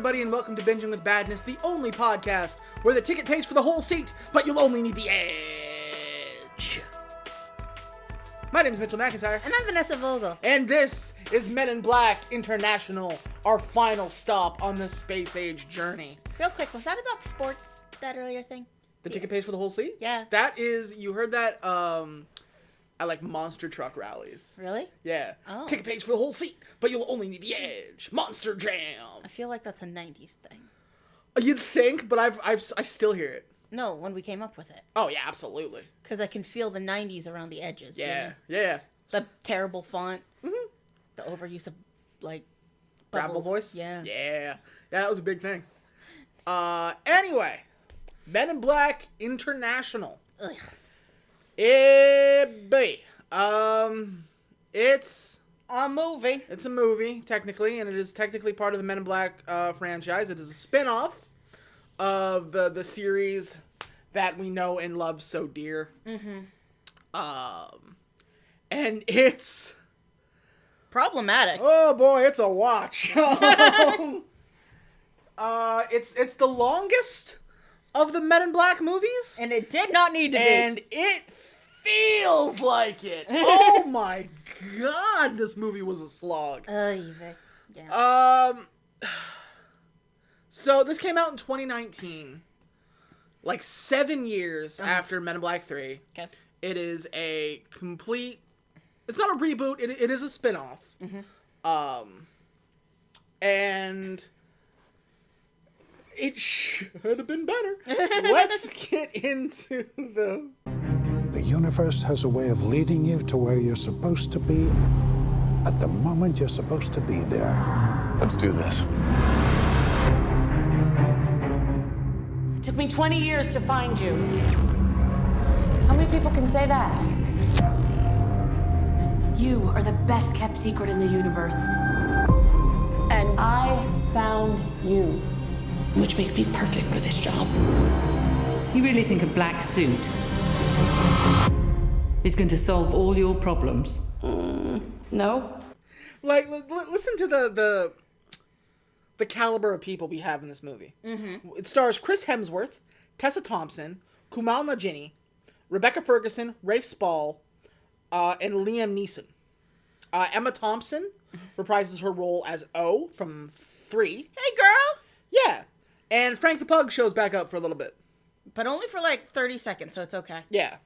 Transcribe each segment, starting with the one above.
everybody, and welcome to Binging with Badness, the only podcast where the ticket pays for the whole seat, but you'll only need the edge. My name is Mitchell McIntyre. And I'm Vanessa Vogel. And this is Men in Black International, our final stop on this space age journey. Real quick, was that about sports, that earlier thing? The ticket pays for the whole seat? Yeah. That is, you heard that at like monster truck rallies. Really? Yeah. Oh. Ticket pays for the whole seat, but you'll only need the edge. Monster Jam. I feel like that's a 90s thing. You'd think, but I still hear it. No, when we came up with it. Oh, yeah, absolutely. Because I can feel the 90s around the edges. Yeah, you know? yeah. The terrible font. Mm-hmm. The overuse of, like, Gravel voice? Yeah. Yeah. Yeah, that was a big thing. Anyway. Men in Black International. Ugh. It's A movie. It's a movie, technically, and it is technically part of the Men in Black franchise. It is a spin-off of the series that we know and love so dear. Mm-hmm. And it's Problematic. oh boy, it's a watch. It's the longest of the Men in Black movies, And it did not need to be. and it feels like it. Oh my god, this movie was a slog. Yeah. So this came out in 2019, like 7 years after Men in Black 3. Okay. It is a complete, it's not a reboot, it is a spin-off. Mm-hmm. And it should have been better. Let's get into the... The universe has a way of leading you to where you're supposed to be at the moment you're supposed to be there. Let's do this. Took me 20 years to find you. How many people can say that? You are the best kept secret in the universe. And I found you, which makes me perfect for this job. You really think a black suit is going to solve all your problems? No? Like, listen to the caliber of people we have in this movie. Mm-hmm. It stars Chris Hemsworth, Tessa Thompson, Kumail Nanjiani, Rebecca Ferguson, Rafe Spall, and Liam Neeson. Emma Thompson reprises her role as O from 3. Hey, girl! Yeah. And Frank the Pug shows back up for a little bit. But only for like 30 seconds, so it's okay. Yeah.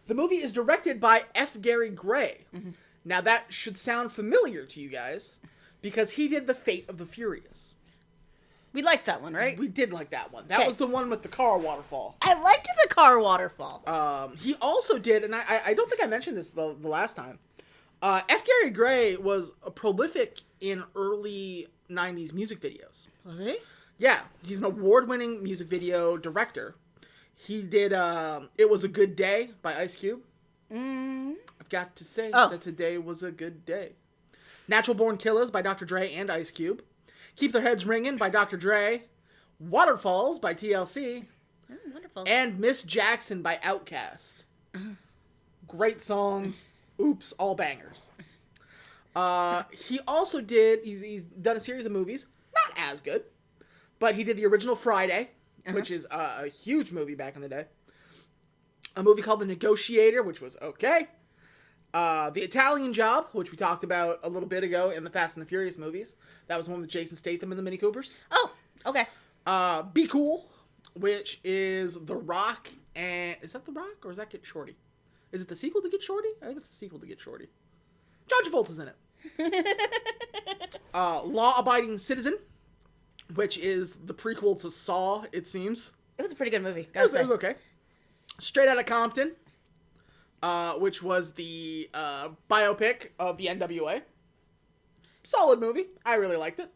The movie is directed by F. Gary Gray. Mm-hmm. Now, that should sound familiar to you guys, because he did The Fate of the Furious. We liked that one, right? We did like that one. That was the one with the car waterfall. I liked the car waterfall. He also did, and I don't think I mentioned this the last time, F. Gary Gray was prolific in early 90s music videos. Was he? Yeah, he's an award-winning music video director. He did It Was a Good Day by Ice Cube. I've got to say that today was a good day. Natural Born Killers by Dr. Dre and Ice Cube. Keep Their Heads Ringing by Dr. Dre. Waterfalls by TLC. Oh, wonderful. And Miss Jackson by Outkast. Great songs. Oops, all bangers. He also did, he's done a series of movies. Not as good. But he did the original Friday, which is a huge movie back in the day. A movie called The Negotiator, which was okay. The Italian Job, which we talked about a little bit ago in the Fast and the Furious movies. That was one with Jason Statham and the Mini Coopers. Oh, okay. Be Cool, which is The Rock and... Is that The Rock or is that Get Shorty? Is it the sequel to Get Shorty? I think it's the sequel to Get Shorty. John Travolta's in it. Law Abiding Citizen, which is the prequel to Saw, it seems. It was a pretty good movie. It was okay. Straight Outta Compton, which was the biopic of the NWA. Solid movie. I really liked it.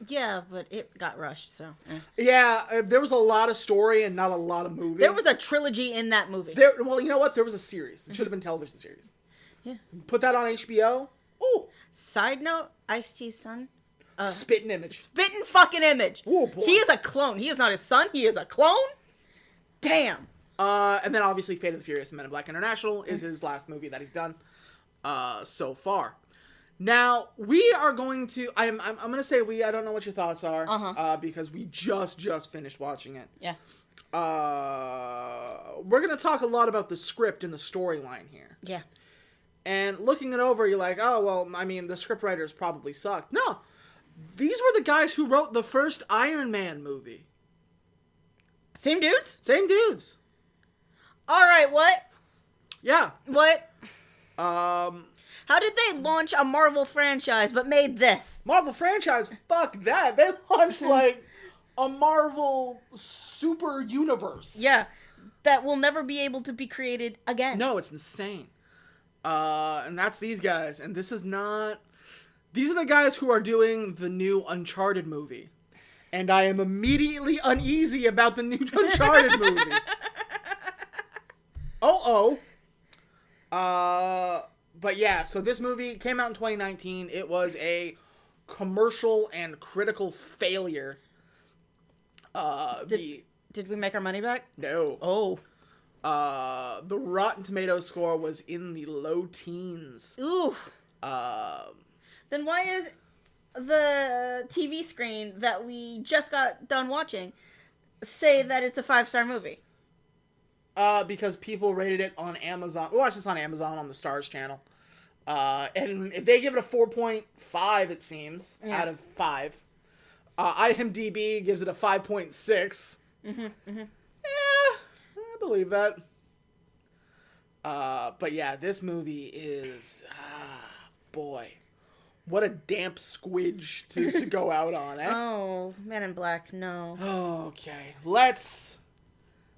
Yeah, but it got rushed, so. Yeah, there was a lot of story and not a lot of movie. There was a trilogy in that movie. Well, you know what? There was a series. It should have been a television series. Yeah. Put that on HBO. Ooh. Side note, Ice-T's son. Spitting image. Spitting fucking image. Oh, boy. He is a clone. He is not his son. He is a clone. Damn. And then obviously Fate of the Furious and Men in Black International is his last movie that he's done so far. Now, we are going to... I'm going to say we. I don't know what your thoughts are. Because we just finished watching it. Yeah. We're going to talk a lot about the script and the storyline here. Yeah. And looking it over, you're like, oh, well, I mean, the scriptwriters probably sucked. No. These were the guys who wrote the first Iron Man movie. Same dudes? Same dudes. Alright, what? Yeah. What? How did they launch a Marvel franchise but made this? Marvel franchise? Fuck that. They launched, like, a Marvel super universe. Yeah. That will never be able to be created again. No, it's insane. And that's these guys. And this is not... These are the guys who are doing the new Uncharted movie. And I am immediately uneasy about the new Uncharted movie. But yeah, so this movie came out in 2019. It was a commercial and critical failure. Did we make our money back? No. Oh. The Rotten Tomatoes score was in the low teens. Ooh. Then why is the TV screen that we just got done watching say that it's a 5-star movie? Because people rated it on Amazon. We watched this on Amazon on the Stars channel. And if they give it a 4.5, it seems, out of 5. IMDb gives it a 5.6. Yeah, I believe that. But yeah, this movie is, boy, what a damp squidge to go out on, eh? Oh, Men in Black, no. Okay, let's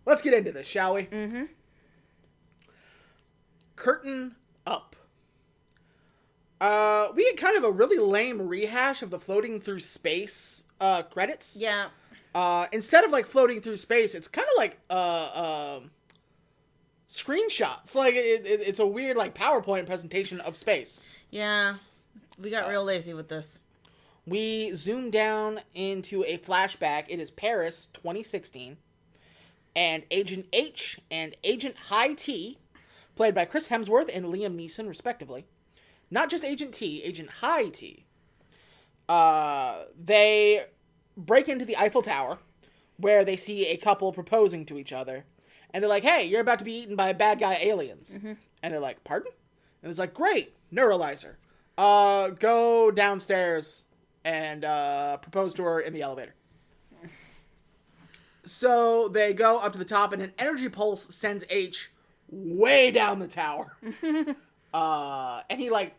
get into this, shall we? Mm-hmm. Curtain up. We had kind of a really lame rehash of the floating through space credits. Yeah. Instead of like floating through space, it's kind of like screenshots. Like it's a weird like PowerPoint presentation of space. Yeah. We got real lazy with this. We zoom down into a flashback. It is Paris 2016. And Agent H and Agent High T, played by Chris Hemsworth and Liam Neeson, respectively. Not just Agent T, Agent High T. They break into the Eiffel Tower, where they see a couple proposing to each other. And they're like, hey, you're about to be eaten by bad guy aliens. Mm-hmm. And they're like, pardon? And it's like, great, neuralizer. Go downstairs and propose to her in the elevator. So they go up to the top, and an energy pulse sends H way down the tower. And he, like,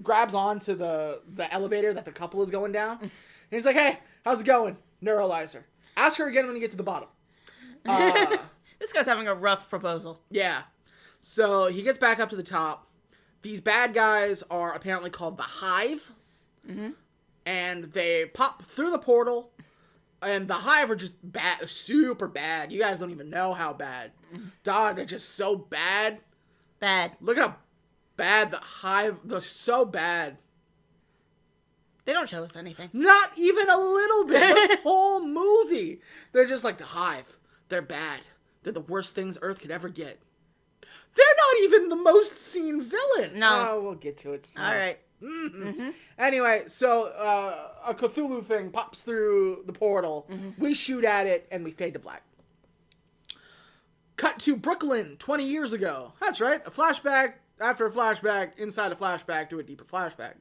grabs onto the elevator that the couple is going down. And he's like, hey, how's it going? Neuralizer. Ask her again when you get to the bottom. This guy's having a rough proposal. Yeah. So he gets back up to the top. These bad guys are apparently called the Hive. Mm-hmm. And they pop through the portal. And the Hive are just bad, super bad. You guys don't even know how bad. Dog, they're just so bad. Bad. Look at how bad the Hive, they're so bad. They don't show us anything. Not even a little bit. The whole movie. They're just like the Hive. They're bad. They're the worst things Earth could ever get. They're not even the most seen villain. No. Oh, we'll get to it soon. All right. Mm-hmm. Anyway, so a Cthulhu thing pops through the portal. Mm-hmm. We shoot at it, and we fade to black. Cut to Brooklyn 20 years ago. That's right. A flashback after a flashback inside a flashback to a deeper flashback.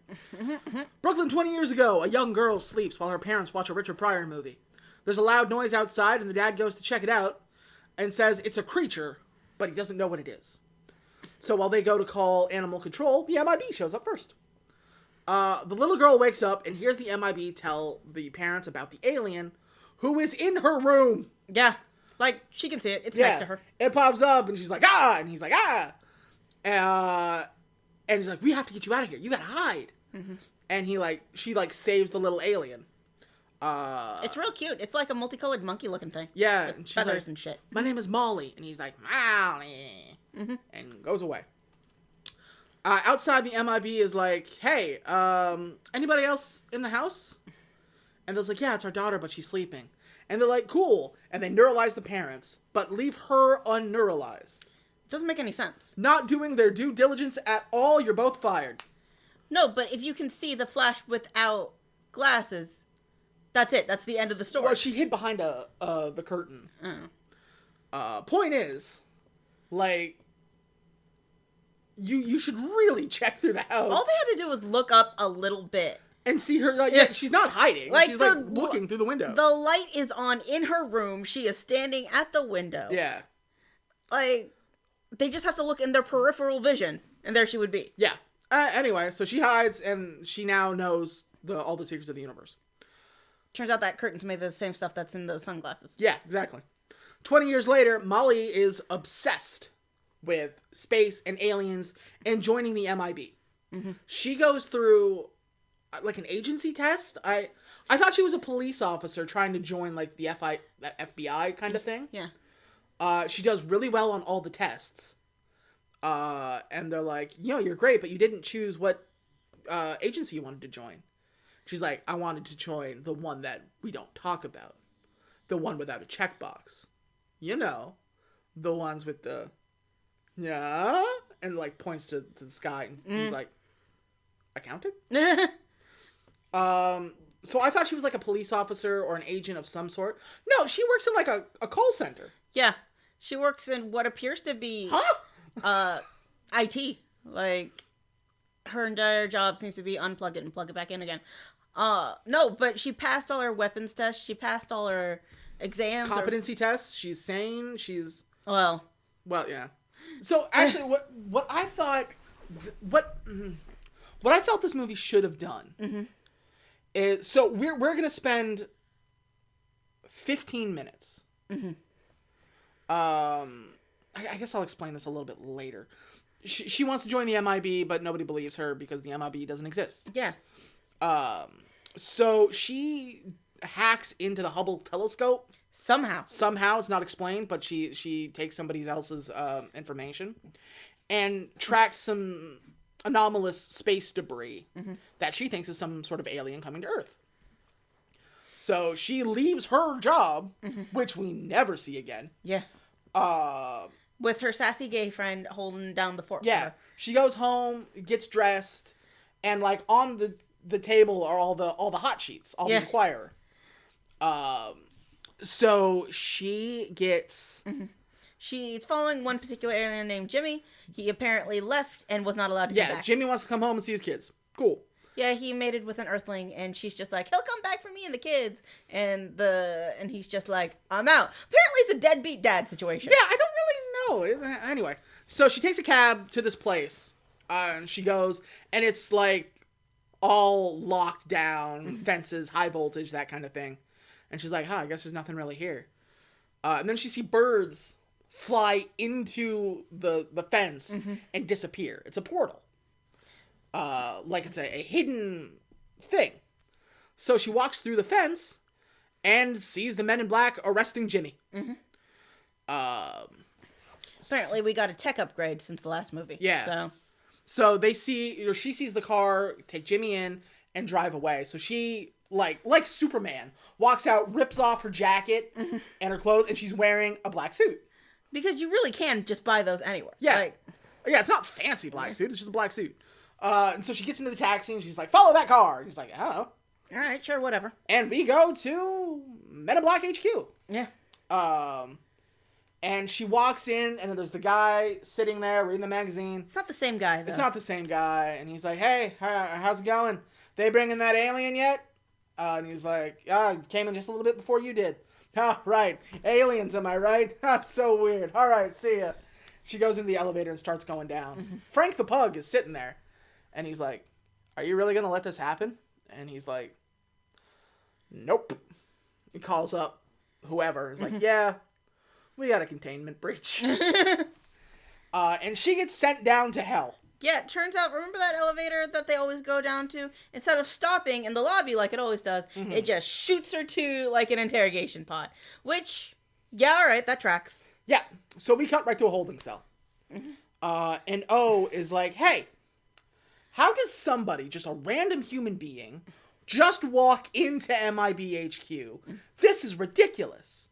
Brooklyn 20 years ago. A young girl sleeps while her parents watch a Richard Pryor movie. There's a loud noise outside, and the dad goes to check it out and says it's a creature, but he doesn't know what it is. So while they go to call animal control, the MIB shows up first. The little girl wakes up and hears the MIB tell the parents about the alien who is in her room. Yeah. Like, she can see it. It's next to her. It pops up and she's like, ah! And he's like, ah! And he's like, we have to get you out of here. You gotta hide. Mm-hmm. And she saves the little alien. It's real cute. It's like a multicolored monkey looking thing. Yeah. With and she's feathers like, and shit. My name is Molly. And he's like, Molly. Mm-hmm. And goes away. Outside, the MIB is like, hey, anybody else in the house? And they're like, yeah, it's our daughter, but she's sleeping. And they're like, cool. And they neuralize the parents, but leave her unneuralized. Doesn't make any sense. Not doing their due diligence at all, you're both fired. No, but if you can see the Flash without glasses, that's it. That's the end of the story. Well, she hid behind the curtain. Point is, like, you should really check through the house. All they had to do was look up a little bit. And see her, like, yeah, she's not hiding. Like, she's, like, looking through the window. The light is on in her room. She is standing at the window. Yeah. Like, they just have to look in their peripheral vision, and there she would be. Yeah. Anyway, so she hides, and she now knows all the secrets of the universe. Turns out that curtain's made of the same stuff that's in those sunglasses. Yeah, exactly. 20 years later, Molly is obsessed with space and aliens and joining the MIB. Mm-hmm. She goes through, like, an agency test. I thought she was a police officer trying to join, like, the FBI kind of thing. Yeah. She does really well on all the tests. And they're like, you're great, but you didn't choose what agency you wanted to join. She's like, I wanted to join the one that we don't talk about. The one without a checkbox. The ones with the, yeah, and, like, points to the sky, and he's like, accountant? So I thought she was, like, a police officer or an agent of some sort. No, she works in, like, a call center. Yeah. She works in what appears to be IT. Like, her entire job seems to be unplug it and plug it back in again. No, but she passed all her weapons tests. She passed all her exams. Competency tests. She's sane. She's... Well, yeah. So, actually, what I thought... What I felt this movie should have done is... So, we're going to spend 15 minutes. I guess I'll explain this a little bit later. She wants to join the MIB, but nobody believes her because the MIB doesn't exist. Yeah. So she hacks into the Hubble telescope. Somehow. It's not explained, but she takes somebody else's information and tracks some anomalous space debris that she thinks is some sort of alien coming to Earth. So she leaves her job, which we never see again. Yeah. With her sassy gay friend holding down the fort. Yeah. She goes home, gets dressed, and, like, on the table are all the hot sheets, all the Inquirer. So she gets... She's following one particular alien named Jimmy. He apparently left and was not allowed to come back. Yeah, Jimmy wants to come home and see his kids. Cool. Yeah, he mated with an Earthling, and she's just like, he'll come back for me and the kids. And he's just like, I'm out. Apparently it's a deadbeat dad situation. Yeah, I don't really know. Anyway, so she takes a cab to this place, and she goes, and it's, like, all locked down, fences, high voltage, that kind of thing. And she's like, I guess there's nothing really here. And then she sees birds fly into the fence and disappear. It's a portal. Like it's a hidden thing. So she walks through the fence and sees the men in black arresting Jimmy. Apparently we got a tech upgrade since the last movie. Yeah. So they she sees the car, take Jimmy in, and drive away. So she, like Superman, walks out, rips off her jacket and her clothes, and she's wearing a black suit. Because you really can just buy those anywhere. Yeah. Yeah, it's not fancy black suit. It's just a black suit. And so she gets into the taxi, and she's like, follow that car. And he's like, I don't know. All right, sure, whatever. And we go to Men in Black HQ. Yeah. And she walks in, and then there's the guy sitting there reading the magazine. It's not the same guy, though. It's not the same guy. And he's like, hey, how's it going? They bringing that alien yet? And he's like, came in just a little bit before you did. Right. Aliens, am I right? So weird. All right, see ya. She goes into the elevator and starts going down. Frank the Pug is sitting there. And he's like, are you really going to let this happen? And he's like, nope. He calls up whoever. He's like, yeah, we got a containment breach. And she gets sent down to hell. Yeah, it turns out, remember that elevator that they always go down to? Instead of stopping in the lobby like it always does, it just shoots her to, like, an interrogation pod. Which, yeah, all right, that tracks. Yeah, so we cut right to a holding cell. And O is like, hey, how does somebody, just a random human being, just walk into MIB HQ? This is ridiculous.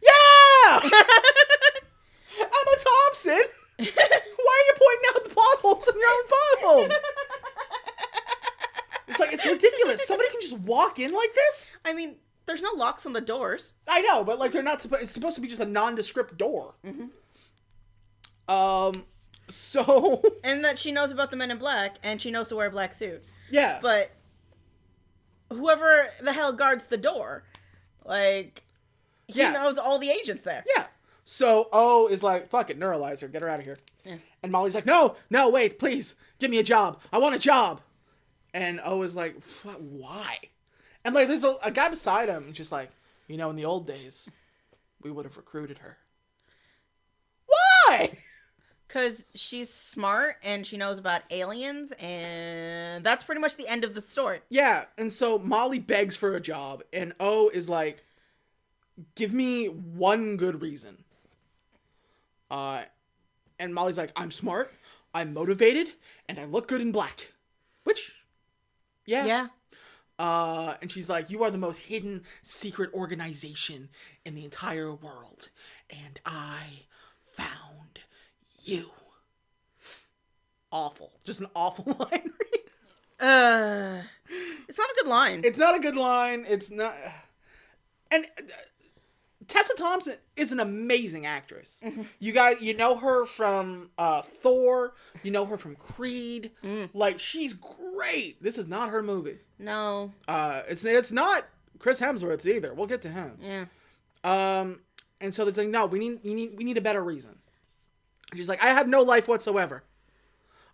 Yeah! Emma Thompson! Why are you pointing out the plot holes in your own phone? walk in like this? I mean, there's no locks on the doors. I know, but like they're not supposed. It's supposed to be just a nondescript door. So. And that she knows about the Men in Black, and she knows to wear a black suit. Yeah. But whoever the hell guards the door, like, he knows all the agents there. Yeah. So O is like, fuck it, neuralize her, get her out of here. Yeah. And Molly's like, no, wait, please, give me a job. I want a job. And O is like, why? And like, there's a guy beside him, just like, in the old days, we would have recruited her. Why? Because she's smart and she knows about aliens, and that's pretty much the end of the story. Yeah, and so Molly begs for a job, and O is like, give me one good reason. And Molly's like, I'm smart, I'm motivated, and I look good in black. Which, yeah. And she's like, you are the most hidden secret organization in the entire world, and I found you. Awful. Just an awful line read. It's not a good line. It's not a good line. It's not. And Tessa Thompson is an amazing actress. You know her from Thor. You know her from Creed. Like, she's great. This is not her movie. No. It's not Chris Hemsworth's either. We'll get to him. Yeah. And so they're like, no, we need a better reason. She's like, I have no life whatsoever.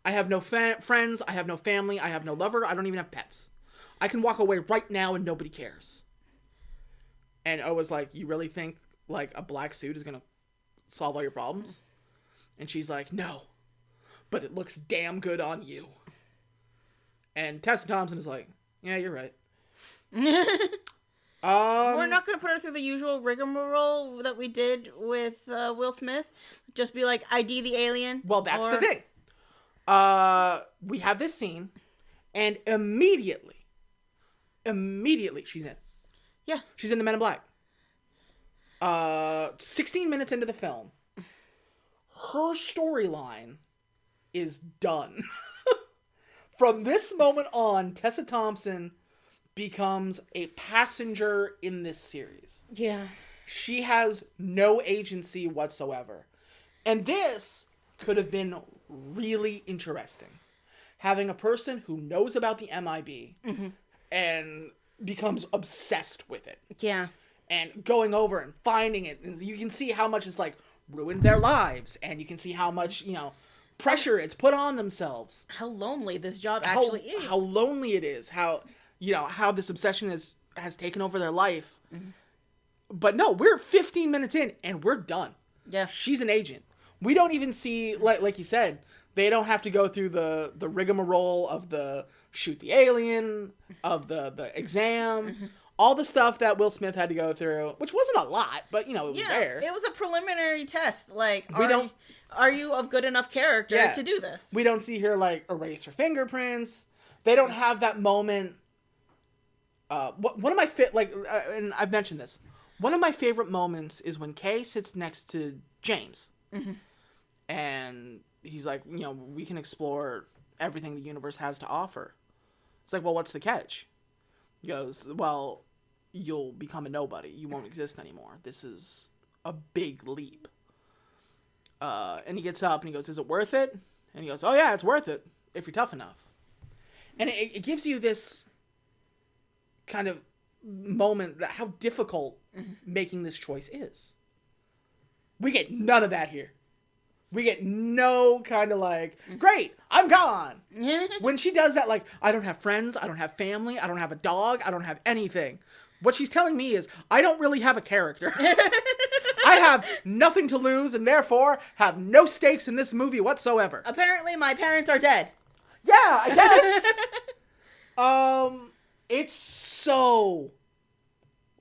I have no friends. I have no family. I have no lover. I don't even have pets. I can walk away right now and nobody cares. And O was like, you really think like a black suit is going to solve all your problems? And she's like, no, but it looks damn good on you. And Tessa Thompson is like, yeah, you're right. We're not going to put her through the usual rigmarole that we did with Will Smith. Just be like, ID the alien. Well, that's the thing. We have this scene, and immediately she's in. Yeah. She's in the Men in Black. 16 minutes into the film, her storyline is done. From this moment on, Tessa Thompson becomes a passenger in this series. Yeah. She has no agency whatsoever. And this could have been really interesting. Having a person who knows about the MIB and becomes obsessed with it. Yeah. And going over and finding it. And you can see how much it's like ruined their lives. And you can see how much, pressure it's put on themselves. How lonely this job actually is. How lonely it is. How this obsession has taken over their life. But no, we're 15 minutes in and we're done. Yeah. She's an agent. We don't even see, like you said, they don't have to go through the rigmarole of the shoot the alien, of the exam, all the stuff that Will Smith had to go through, which wasn't a lot, but, it was there. It was a preliminary test. Like, We are you of good enough character to do this? We don't see her, like, erase her fingerprints. They don't have that moment. One of my, and I've mentioned this, one of my favorite moments is when Kay sits next to James. And he's like, we can explore everything the universe has to offer. It's like, well, what's the catch? He goes, well, you'll become a nobody. You won't exist anymore. This is a big leap. And he gets up and he goes, is it worth it? And he goes, oh yeah, it's worth it if you're tough enough. And it gives you this kind of moment that how difficult making this choice is. We get none of that here. We get no kind of like, great, I'm gone. When she does that, like, I don't have friends, I don't have family, I don't have a dog, I don't have anything. What she's telling me is, I don't really have a character. I have nothing to lose and therefore have no stakes in this movie whatsoever. Apparently my parents are dead. Yeah, I guess. It's so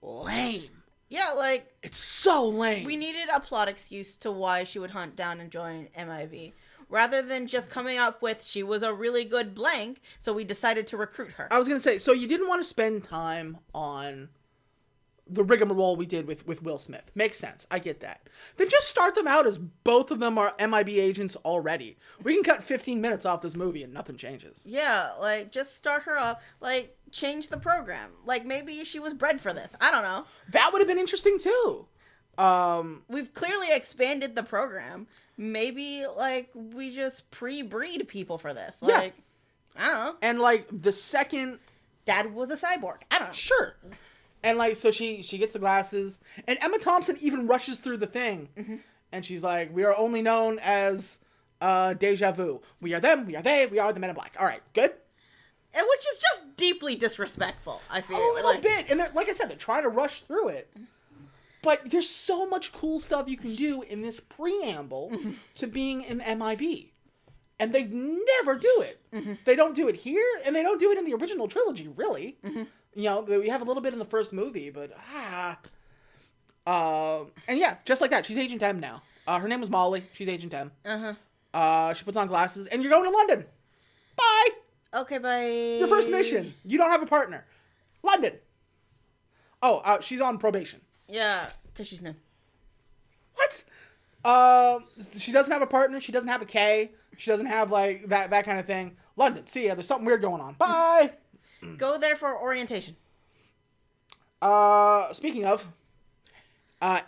lame. Yeah, like, it's so lame. We needed a plot excuse to why she would hunt down and join MIB. Rather than just coming up with, she was a really good blank, so we decided to recruit her. I was going to say, so you didn't want to spend time on the rigmarole we did with Will Smith. Makes sense. I get that. Then just start them out as both of them are MIB agents already. We can cut 15 minutes off this movie and nothing changes. Yeah, like, just start her up. Like, change the program. Like, maybe she was bred for this. I don't know. That would have been interesting, too. We've clearly expanded the program. Maybe, like, we just pre-breed people for this. Like, I don't know. And, like, the second... Dad was a cyborg. I don't know. Sure. And, like, so she gets the glasses. And Emma Thompson even rushes through the thing. Mm-hmm. And she's like, we are only known as Deja Vu. We are them, we are they, we are the Men in Black. All right, good? And which is just deeply disrespectful, I feel. A little bit. And like I said, they're trying to rush through it. But there's so much cool stuff you can do in this preamble to being an MIB. And they never do it. Mm-hmm. They don't do it here, and they don't do it in the original trilogy, really. Mm-hmm. You know, we have a little bit in the first movie, but and yeah, just like that, she's Agent M now. Her name was Molly. She's Agent M. She puts on glasses, and you're going to London. Bye. Okay, bye. Your first mission. You don't have a partner. London. Oh, she's on probation. Yeah, because she's new. What? She doesn't have a partner. She doesn't have a K. She doesn't have like that kind of thing. London. See ya. There's something weird going on. Bye. Go there for orientation. Speaking of,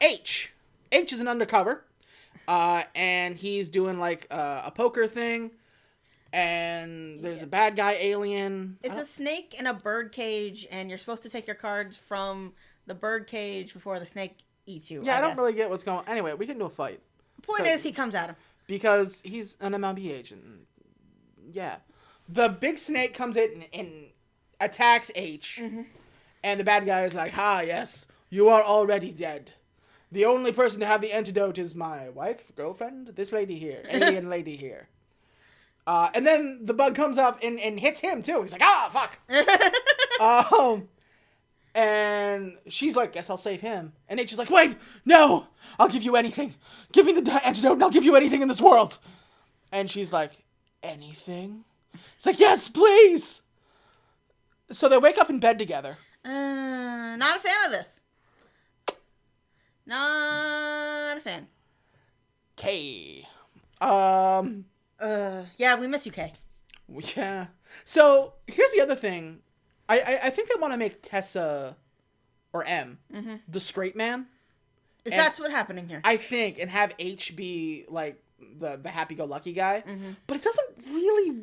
H is an undercover, and he's doing like a poker thing, and there's a bad guy alien. It's a snake in a bird cage, and you're supposed to take your cards from the bird cage before the snake eats you. Yeah, I don't really get what's going on. Anyway, we can do a fight. Point is, he comes at him. Because he's an MLB agent. Yeah. The big snake comes in and attacks H. Mm-hmm. And the bad guy is like, yes, you are already dead. The only person to have the antidote is my wife, girlfriend, this lady here, alien lady here. And then the bug comes up and hits him, too. He's like, fuck. And she's like, guess I'll save him. And H is like, wait, no, I'll give you anything. Give me the antidote and I'll give you anything in this world. And she's like, anything? He's like, yes, please. So they wake up in bed together. Not a fan of this. Not a fan. K. Yeah, we miss you, K. Yeah. So here's the other thing. I think they want to make Tessa or M the straight man. Is that's what's happening here? I think, and have H be like the happy-go-lucky guy, but it doesn't really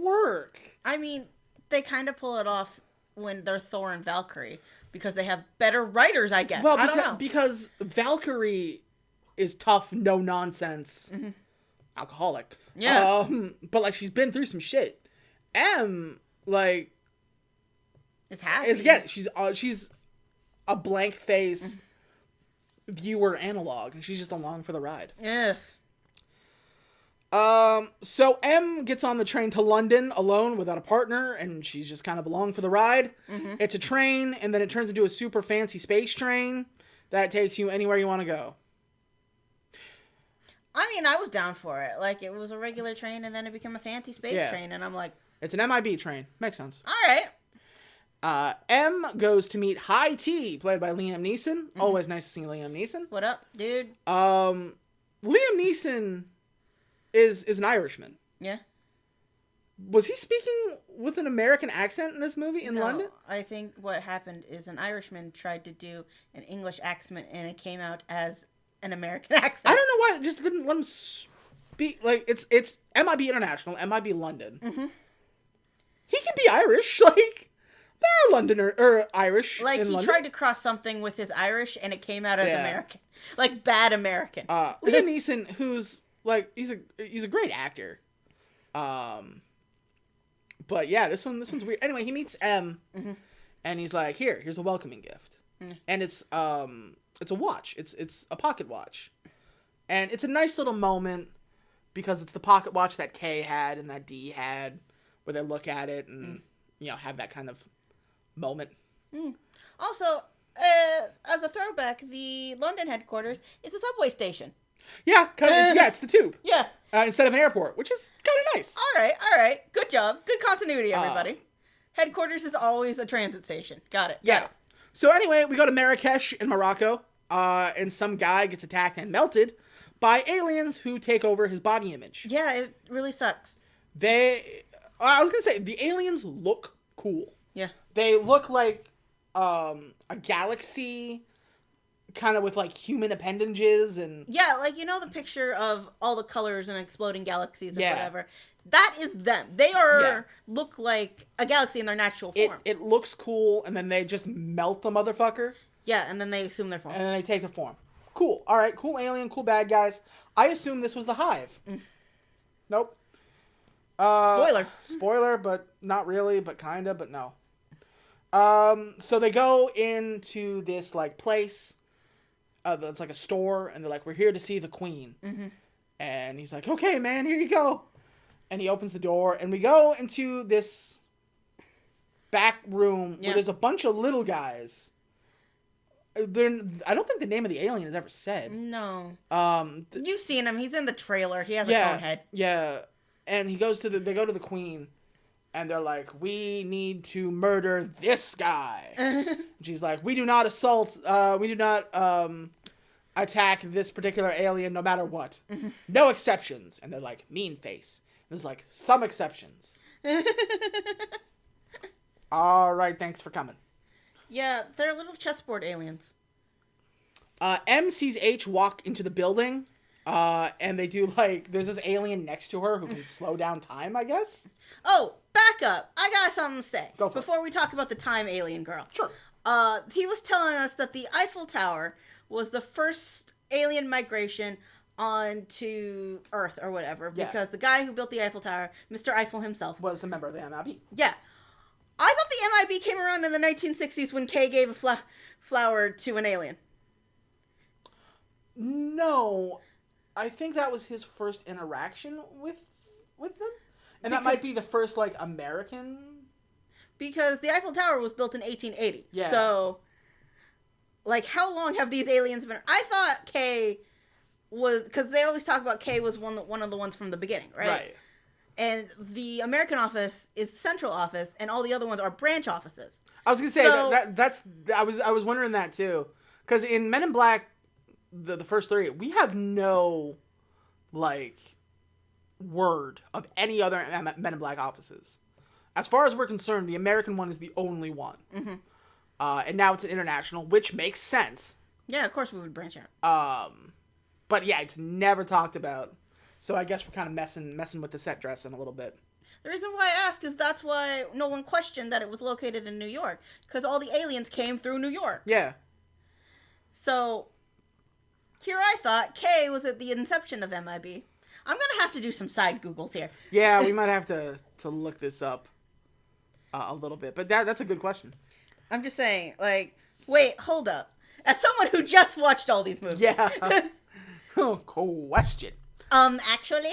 work. I mean, they kind of pull it off when they're Thor and Valkyrie because they have better writers, I guess. Well, I don't know. Because Valkyrie is tough, no nonsense, alcoholic. Yeah. But like she's been through some shit. M like. It's happy. Again, she's a blank face viewer analog, and she's just along for the ride. Yes. So M gets on the train to London alone without a partner, and she's just kind of along for the ride. Mm-hmm. It's a train, and then it turns into a super fancy space train that takes you anywhere you want to go. I mean, I was down for it. Like, it was a regular train, and then it became a fancy space train, and I'm like... It's an MIB train. Makes sense. All right. M goes to meet High T, played by Liam Neeson. Mm-hmm. Always nice to see Liam Neeson. What up, dude? Liam Neeson is an Irishman. Yeah. Was he speaking with an American accent in this movie in London? I think what happened is an Irishman tried to do an English accent, and it came out as an American accent. I don't know why it just didn't let him speak. Like, it's MIB International, MIB London. Mm-hmm. He can be Irish, like... There are Londoner or Irish. Like in he London. tried to cross something with his Irish, and it came out as American, like bad American. Liam Neeson, who's like he's a great actor. But yeah, this one's weird. Anyway, he meets M, and he's like, here's a welcoming gift, and it's a watch. It's a pocket watch, and it's a nice little moment because it's the pocket watch that K had and that D had, where they look at it and have that kind of moment. Also, as a throwback, the London headquarters is a subway station. Yeah, it's the tube. Yeah. Instead of an airport, which is kind of nice. All right. Good job. Good continuity, everybody. Headquarters is always a transit station. Got it. Yeah. So anyway, we go to Marrakesh in Morocco, and some guy gets attacked and melted by aliens who take over his body image. Yeah, it really sucks. I was gonna say, the aliens look cool. Yeah. They look like a galaxy, kind of with like human appendages and... Yeah, like, you know the picture of all the colors and exploding galaxies and Yeah. whatever? That is them. They are look like a galaxy in their natural form. It looks cool, and then they just melt the motherfucker, Yeah, and then they assume their form. and then they take the form. Cool. All right, cool alien, cool bad guys. I assume this was the Hive. Nope. Spoiler, but not really, but kinda, but no. So they go into this, like, place. It's like a store, and they're like, we're here to see the queen. Mm-hmm. And he's like, okay, man, here you go. And he opens the door, and we go into this back room where there's a bunch of little guys. I don't think the name of the alien is ever said. No. You've seen him. He's in the trailer. He has a cone head. Yeah. And they go to the queen, and they're like, we need to murder this guy. And she's like, we do not attack this particular alien no matter what. No exceptions. And they're like, mean face. And there's like, some exceptions. All right, thanks for coming. Yeah, they're little chessboard aliens. M sees H walk into the building, and they do, like, there's this alien next to her who can slow down time, I guess? Oh, back up. I got something to say. Go for it. Before we talk about the time alien girl. Sure. He was telling us that the Eiffel Tower was the first alien migration onto Earth or whatever, because the guy who built the Eiffel Tower, Mr. Eiffel himself, Was a member of the MIB. Yeah. I thought the MIB came around in the 1960s when Kay gave a flower to an alien. No, I think that was his first interaction with them, and that might be the first, like, American. Because the Eiffel Tower was built in 1880. Yeah. So, like, how long have these aliens been? I thought Kay was, because they always talk about Kay was one of the ones from the beginning, right? Right. And the American office is the central office, and all the other ones are branch offices. I was gonna say I was wondering that too, because in Men in Black, the first three, we have no, like, word of any other Men in Black offices. As far as we're concerned, the American one is the only one. Mm-hmm. And now it's an international, which makes sense. Yeah, of course we would branch out. But yeah, it's never talked about. So I guess we're kind of messing with the set dressing a little bit. The reason why I ask is that's why no one questioned that it was located in New York. Because all the aliens came through New York. Yeah. So, here I thought Kay was at the inception of MIB. I'm going to have to do some side Googles here. Yeah, we might have to look this up a little bit. But that's a good question. I'm just saying, like, wait, hold up. As someone who just watched all these movies. Yeah. Question. Actually?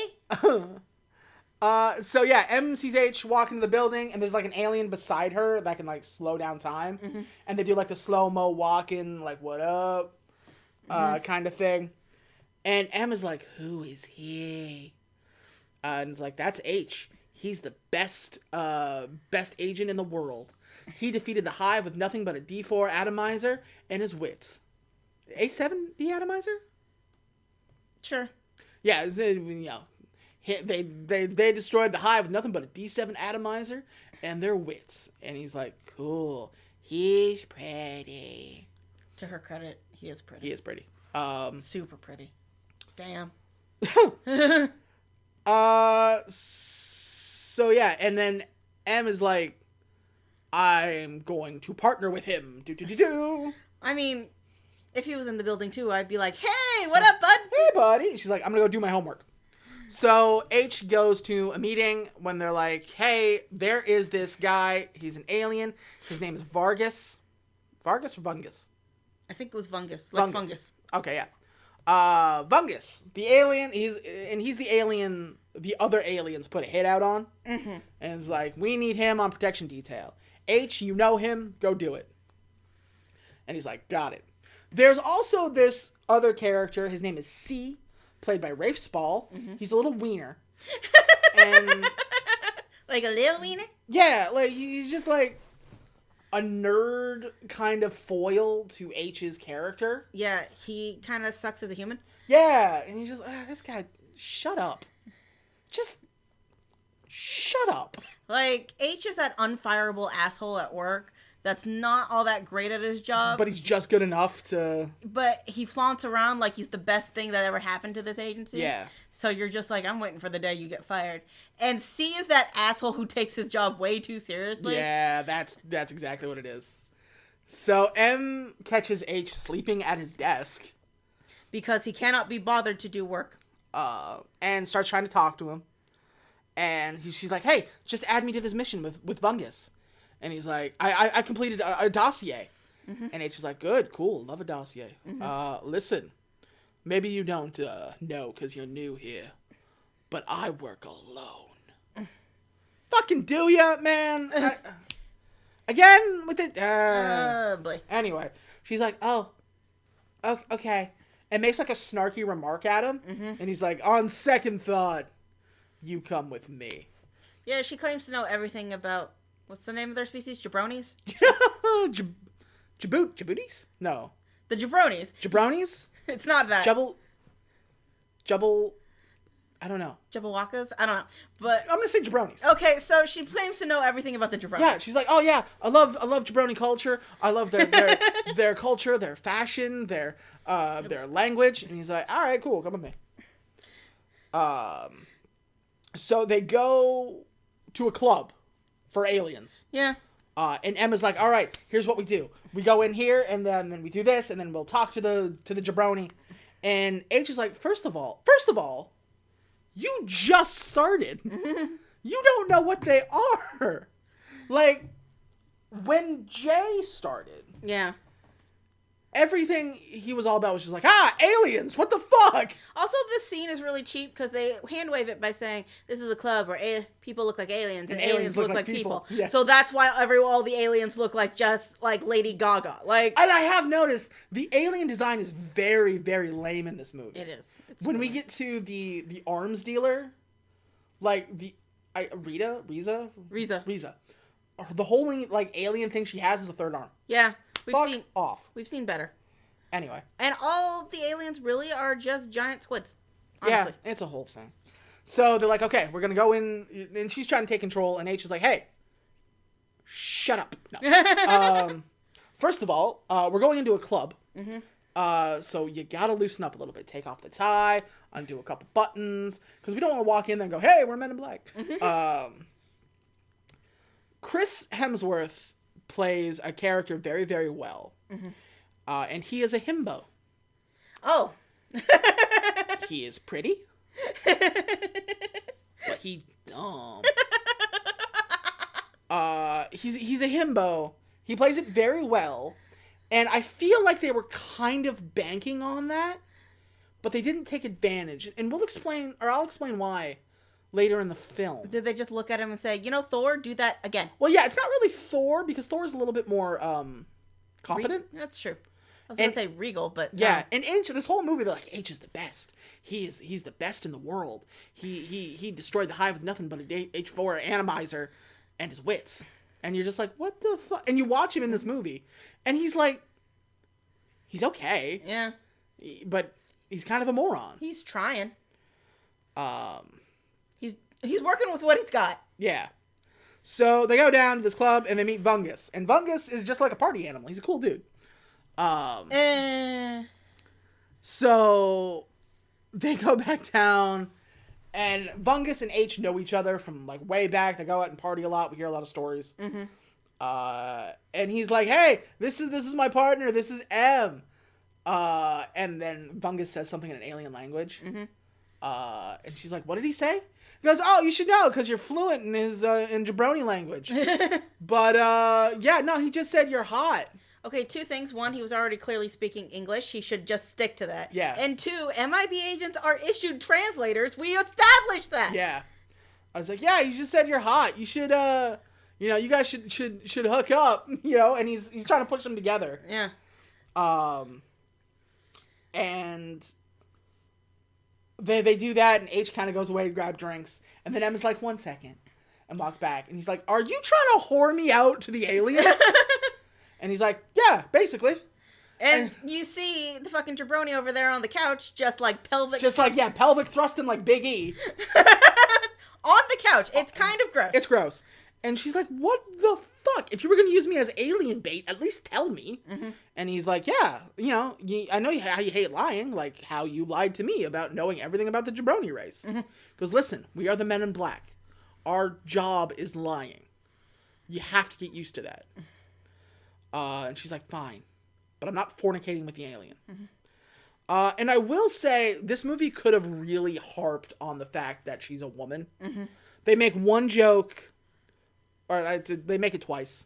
So yeah, M sees H walk into the building, and there's, like, an alien beside her that can, like, slow down time. Mm-hmm. And they do, like, the slow-mo walking, like, what up, kind of thing. And M is like, who is he? And it's like, that's H. He's the best agent in the world. He defeated the Hive with nothing but a D4 atomizer and his wits. A7 the atomizer? Sure. Yeah, you know, they destroyed the Hive with nothing but a D7 atomizer and their wits. And he's like, cool. He's pretty. To her credit, he is pretty. He is pretty. Super pretty. Damn. So yeah, and then M is like, I'm going to partner with him. I mean, if he was in the building too, I'd be like, hey, what up, bud? Hey, buddy. She's like, I'm going to go do my homework. So H goes to a meeting when they're like, hey, there is this guy. He's an alien. His name is Vargas. Vargas or Vungus? I think it was Vungus. Like fungus. Okay, yeah. Vungus, the alien, he's the alien the other aliens put a hit out on. Mm-hmm. And it's like, we need him on protection detail. H, you know him, go do it. And he's like, got it. There's also this other character, his name is C, played by Rafe Spall. Mm-hmm. He's a little wiener. And like a little wiener? yeah, like, he's just like, a nerd kind of foil to H's character. Yeah, he kind of sucks as a human. Yeah, and you just, this guy, shut up. Just shut up. Like, H is that unfireable asshole at work that's not all that great at his job. But he's just good enough to... But he flaunts around like he's the best thing that ever happened to this agency. Yeah. So you're just like, I'm waiting for the day you get fired. And C is that asshole who takes his job way too seriously. Yeah, that's exactly what it is. So M catches H sleeping at his desk. Because he cannot be bothered to do work. And starts trying to talk to him. And she's like, hey, just add me to this mission with Vungus. And he's like, I completed a dossier. Mm-hmm. And H is like, good, cool, love a dossier. Mm-hmm. Listen, maybe you don't know because you're new here, but I work alone. Fucking do ya, man? Again with it? Boy. Anyway, she's like, oh, okay. And makes like a snarky remark at him. Mm-hmm. And he's like, on second thought, you come with me. Yeah, she claims to know everything about, what's the name of their species? Jabronis? Djiboutis? No. The Jabronis. Jabronis? It's not that. Jubble, I don't know. Jabberwockas? I don't know. But I'm gonna say jabronis. Okay, so she claims to know everything about the jabronis. Yeah, she's like, oh yeah, I love jabroni culture. I love their culture, their fashion, their language. And he's like, all right, cool, come with me. So they go to a club for aliens. Yeah. And Emma's like, all right, here's what we do. We go in here, and then we do this, and then we'll talk to the jabroni. And H is like, first of all, you just started. You don't know what they are. Like, when Jay started, Yeah. everything he was all about was just like, aliens, what the fuck? Also, this scene is really cheap because they hand wave it by saying this is a club where people look like aliens and aliens look like people. Yeah. So that's why all the aliens look like just like Lady Gaga. Like, And I have noticed the alien design is very, very lame in this movie. it is. It's When we really- get to the arms dealer, like Reza, the whole like alien thing she has is a third arm. yeah, Fuck off. We've seen better. Anyway, And all the aliens really are just giant squids. Honestly. yeah, it's a whole thing. So they're like, okay, we're gonna go in, and she's trying to take control, and H is like, hey, shut up. No. First of all, we're going into a club. Mm-hmm. So you gotta loosen up a little bit. Take off the tie, undo a couple buttons, because we don't want to walk in there and go, hey, we're Men in Black. Mm-hmm. Chris Hemsworth plays a character very, very well. Mm-hmm. And he is a himbo. Oh. He is pretty. But he's dumb. He's a himbo. He plays it very well. And I feel like they were kind of banking on that, but they didn't take advantage. And I'll explain why later in the film. Did they just look at him and say, Thor, do that again? Well, yeah, it's not really Thor, because Thor's a little bit more competent. That's true. I was going to say regal, but yeah. no. And H, this whole movie, they're like, H is the best. He's the best in the world. He destroyed the Hive with nothing but a H4 atomizer and his wits. And you're just like, what the fuck? And you watch him in this movie, and he's like, he's okay. Yeah. But he's kind of a moron. He's trying. He's working with what he's got. Yeah. So they go down to this club, and they meet Vungus. And Vungus is just like a party animal. He's a cool dude. So they go back down, and Vungus and H know each other from like way back. They go out and party a lot. We hear a lot of stories. Mm-hmm. And he's like, "Hey, this is my partner. This is M." And then Vungus says something in an alien language. Mm-hmm. And she's like, "What did he say?" He goes, "Oh, you should know because you're fluent in his in jabroni language." But yeah, no, he just said you're hot. Okay, two things. One, he was already clearly speaking English. He should just stick to that. Yeah. And two, MIB agents are issued translators. We established that. Yeah. I was like, yeah, he just said you're hot. You should, you guys should hook up, and he's trying to push them together. Yeah. And they do that, and H kind of goes away to grab drinks. And then Emma's like, 1 second. And walks back. And he's like, are you trying to whore me out to the alien? And he's like, yeah, basically. And you see the fucking jabroni over there on the couch, just like pelvic thrusting like Big E. on the couch. It's kind of gross. It's gross. And she's like, what the fuck? If you were going to use me as alien bait, at least tell me. Mm-hmm. And he's like, yeah, I know how you hate lying, like how you lied to me about knowing everything about the jabroni race. Mm-hmm. He goes, listen, we are the Men in Black. Our job is lying. You have to get used to that. And she's like, fine. But I'm not fornicating with the alien. Mm-hmm. And I will say, this movie could have really harped on the fact that she's a woman. Mm-hmm. They make one joke... Or they make it twice.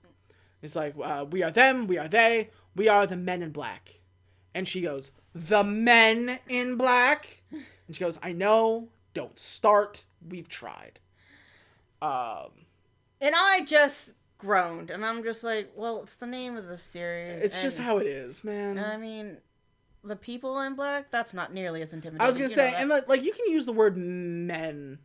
It's like, we are them, we are they, we are the Men in Black. And she goes, the Men in Black? And she goes, I know, don't start, we've tried. And I just groaned, and I'm just like, well, it's the name of the series. It's just how it is, man. I mean, the people in black, that's not nearly as intimidating. I was going to say, and like, you can use the word men...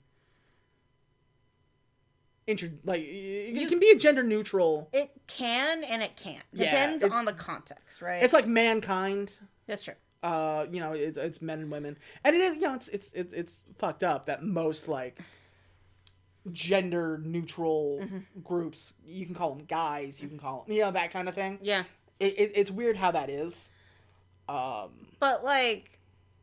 it can be a gender neutral. It can and it can't. Depends on the context, right? It's like mankind. That's true. It's men and women, and it is. It's fucked up that most like gender neutral groups, you can call them guys, you can call them that kind of thing. Yeah. It's weird how that is. But like.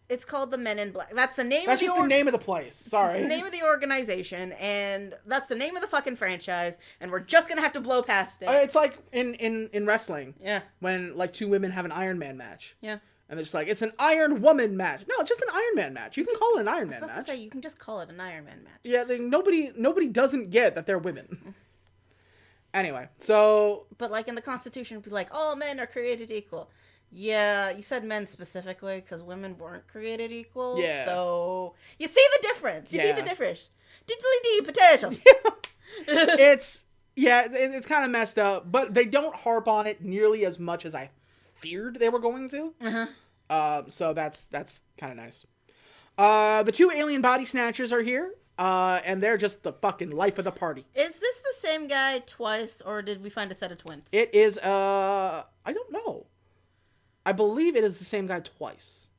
It's called the Men in Black. That's the name. That's just the name of the place. Sorry. It's the name of the organization, and that's the name of the fucking franchise. And we're just gonna have to blow past it. It's like in wrestling. Yeah. When like two women have an Iron Man match. Yeah. And they're just like, it's an Iron Woman match. No, it's just an Iron Man match. You can call it an Iron Man match. I was about to say, you can just call it an Iron Man match. Yeah. Nobody doesn't get that they're women. Anyway, so. But like in the Constitution, it'd be like, all men are created equal. Yeah, you said men specifically because women weren't created equal. Yeah. So you see the difference. You see the difference. Diddly-dee potatoes. It's kind of messed up, but they don't harp on it nearly as much as I feared they were going to. Uh-huh. So that's kind of nice. The two alien body snatchers are here. And they're just the fucking life of the party. Is this the same guy twice, or did we find a set of twins? It is, I don't know. I believe it is the same guy twice.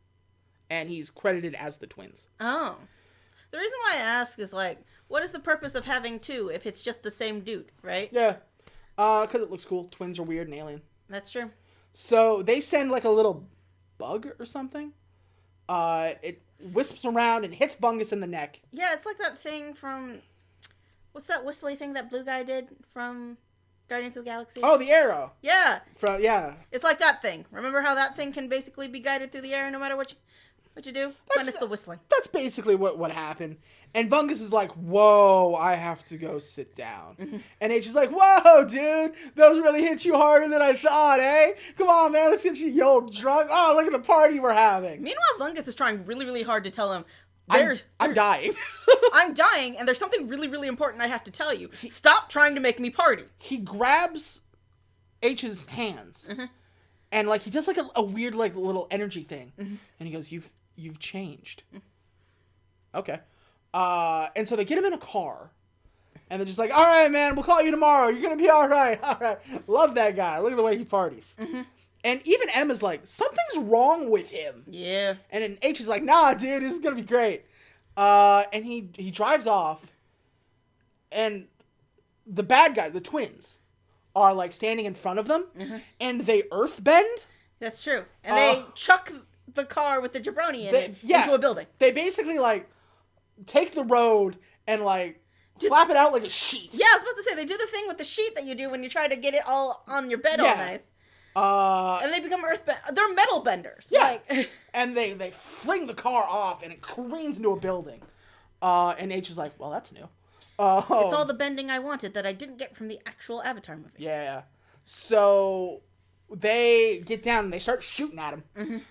And he's credited as the twins. Oh. The reason why I ask is, like, what is the purpose of having two if it's just the same dude, right? Yeah. Because it looks cool. Twins are weird and alien. That's true. So they send, like, a little bug or something. It wisps around and hits Bungus in the neck. Yeah, it's like that thing from... What's that whistly thing that blue guy did from... Guardians of the Galaxy? Oh, the arrow. Yeah. Yeah. It's like that thing. Remember how that thing can basically be guided through the air no matter what you do? Minus the whistling. That's basically what happened. And Bungus is like, whoa, I have to go sit down. Mm-hmm. And H is like, whoa, dude, those really hit you harder than I thought, eh? Come on, man, let's get you old drunk. Oh, look at the party we're having. Meanwhile, Bungus is trying really, really hard to tell him, I'm dying. I'm dying, and there's something really, really important I have to tell you. Stop trying to make me party. He grabs H's hands, and like he does like a weird like little energy thing, and he goes, "You've changed." Okay, and so they get him in a car, and they're just like, "All right, man, we'll call you tomorrow. You're gonna be all right. All right." Love that guy. Look at the way he parties. And even Emma's like, something's wrong with him. Yeah. And then H is like, nah, dude, this is going to be great. And he drives off. And the bad guys, the twins, are like standing in front of them. And they earthbend. That's true. And they chuck the car with the jabroni in it into a building. They basically like take the road and like flap it out like a sheet. Yeah, I was about to say, they do the thing with the sheet that you do when you try to get it all on your bed all nice. And they become they're metal benders. Yeah. Like. And they fling the car off and it careens into a building. And H is like, well, that's new. It's all the bending I wanted that I didn't get from the actual Avatar movie. Yeah. So they get down and they start shooting at him.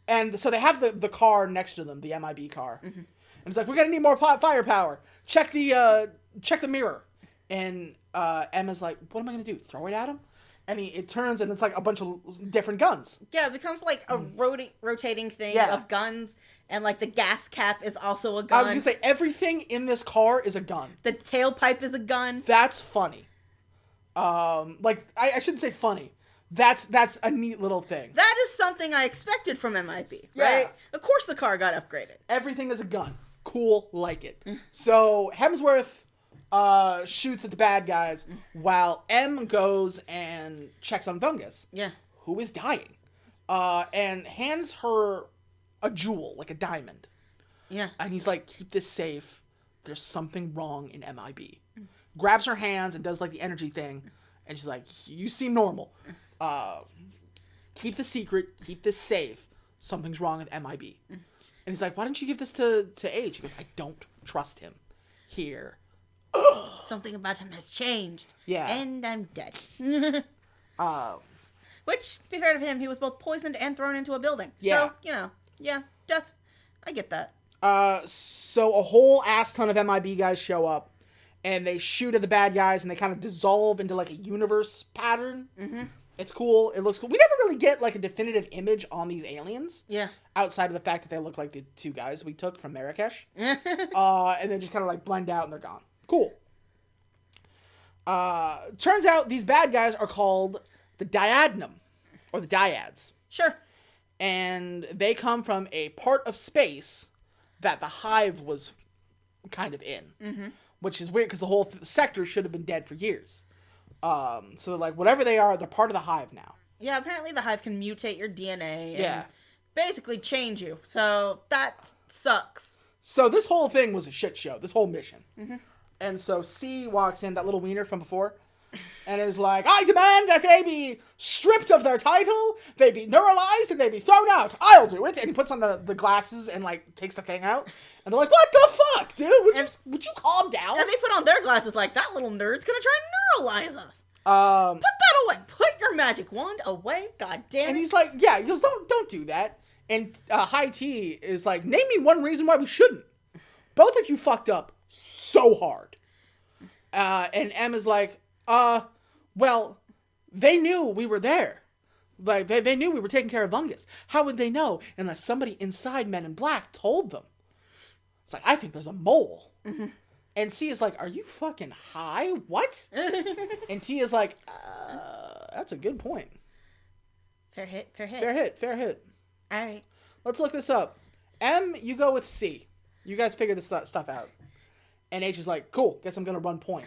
And so they have the car next to them, the MIB car. And it's like, we're going to need more firepower. Check the mirror. And Emma's like, what am I going to do? Throw it at him? And it turns and it's like a bunch of different guns. Yeah, it becomes like a rotating thing of guns. And like the gas cap is also a gun. I was going to say, everything in this car is a gun. The tailpipe is a gun. That's funny. Like, I shouldn't say funny. That's a neat little thing. That is something I expected from MIB, Yeah. right? Of course the car got upgraded. Everything is a gun. Cool, like it. So Hemsworth shoots at the bad guys while M goes and checks on Fungus, Yeah. who is dying, and hands her a jewel, like a diamond. Yeah. And he's like, keep this safe. There's something wrong in MIB. Grabs her hands and does like the energy thing. And she's like, you seem normal. Keep the secret. Keep this safe. Something's wrong with MIB. And he's like, why don't you give this to H? He goes, I don't trust him. Here. Something about him has changed. Yeah. And I'm dead. Uh, Which, to be fair to him, he was both poisoned and thrown into a building. Yeah. So, you know, yeah, death. I get that. so a whole ass ton of MIB guys show up. And they shoot at the bad guys, and they kind of dissolve into, like, a universe pattern. Mm-hmm. It's cool. It looks cool. We never really get, like, a definitive image on these aliens. Yeah. Outside of the fact that they look like the two guys we took from Marrakesh. And then just kind of, like, blend out, and they're gone. Cool. Turns out these bad guys are called the Dyadnum. Or the Dyads. Sure. And they come from a part of space that the Hive was kind of in. Mm-hmm. Which is weird, because the whole sector should have been dead for years. So they're like, whatever they are, they're part of the Hive now. Yeah, apparently the Hive can mutate your DNA and Yeah. basically change you. So that sucks. So this whole thing was a shit show, this whole mission. Mm-hmm. And so C walks in, that little wiener from before, and is like, I demand that they be stripped of their title, they be neuralized, and they be thrown out. I'll do it. And he puts on the glasses and, like, takes the thing out. And they're like, what the fuck, dude? Would you calm down? And they put on their glasses like, that little nerd's gonna try and neuralize us. Um, Put that away. Put your magic wand away. God damn it. and he's like, yeah, he goes, don't do that. And High T is like, name me one reason why we shouldn't. Both of you fucked up so hard. And M is like, well, they knew we were there. Like, they knew we were taking care of Fungus. How would they know unless somebody inside Men in Black told them? It's like, I think there's a mole. Mm-hmm. And C is like, are you fucking high? What? And T is like, that's a good point. Fair hit, fair hit. Fair hit, fair hit. All right. Let's look this up. M, you go with C. You guys figure this stuff out. And H is like, cool, guess I'm gonna run point.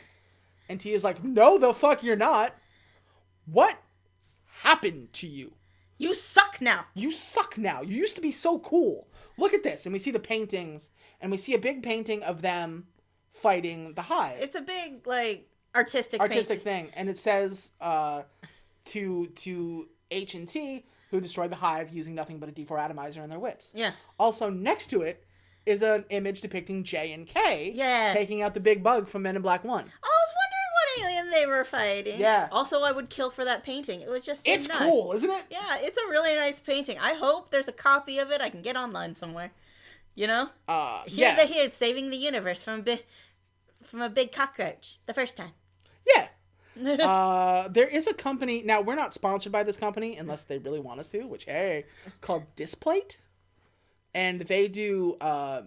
And T is like, no, the fuck you're not. What happened to you? You suck now. You suck now. You used to be so cool. Look at this. And we see the paintings, and we see a big painting of them fighting the Hive. It's a big, like, artistic painting. thing. And it says to H and T, who destroyed the Hive using nothing but a D4 atomizer and their wits. Yeah. Also, next to it is an image depicting J and K taking out the big bug from Men in Black 1. I was wondering what alien they were fighting. Yeah. Also, I would kill for that painting. It was just so It's nice. cool, isn't it? Yeah, it's a really nice painting. I hope there's a copy of it I can get online somewhere. You know? Yeah. Here, saving the universe from a big cockroach the first time. Yeah. There is a company, now we're not sponsored by this company unless they really want us to, which, hey, called Displate. And they do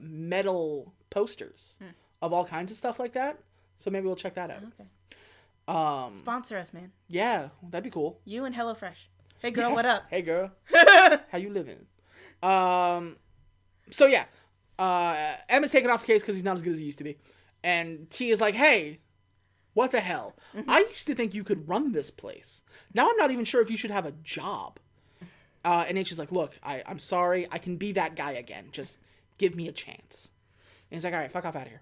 metal posters of all kinds of stuff like that. So maybe we'll check that out. Okay. Sponsor us, man. Yeah, that'd be cool. You and HelloFresh. Hey, girl, what up? Hey, girl. How you living? So, yeah. M is taken off the case because he's not as good as he used to be. And T is like, hey, what the hell? Mm-hmm. I used to think you could run this place. Now I'm not even sure if you should have a job. And H is like, look, I'm sorry. I can be that guy again. Just give me a chance. And he's like, all right, fuck off out of here.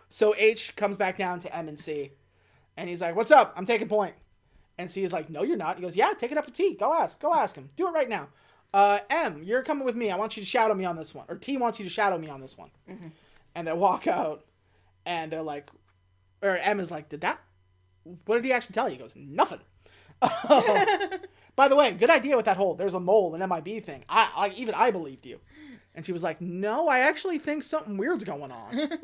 So H comes back down to M and C. And he's like, what's up? I'm taking point. And C is like, no, you're not. He goes, yeah, take it up to T. Go ask him. Do it right now. M, you're coming with me. I want you to shadow me on this one. Or T wants you to shadow me on this one. Mm-hmm. And they walk out. And they're like, or M is like, what did he actually tell you? He goes, nothing. By the way, good idea with that whole there's a mole and MIB thing. Even I believed you. And she was like, no, I actually think something weird's going on.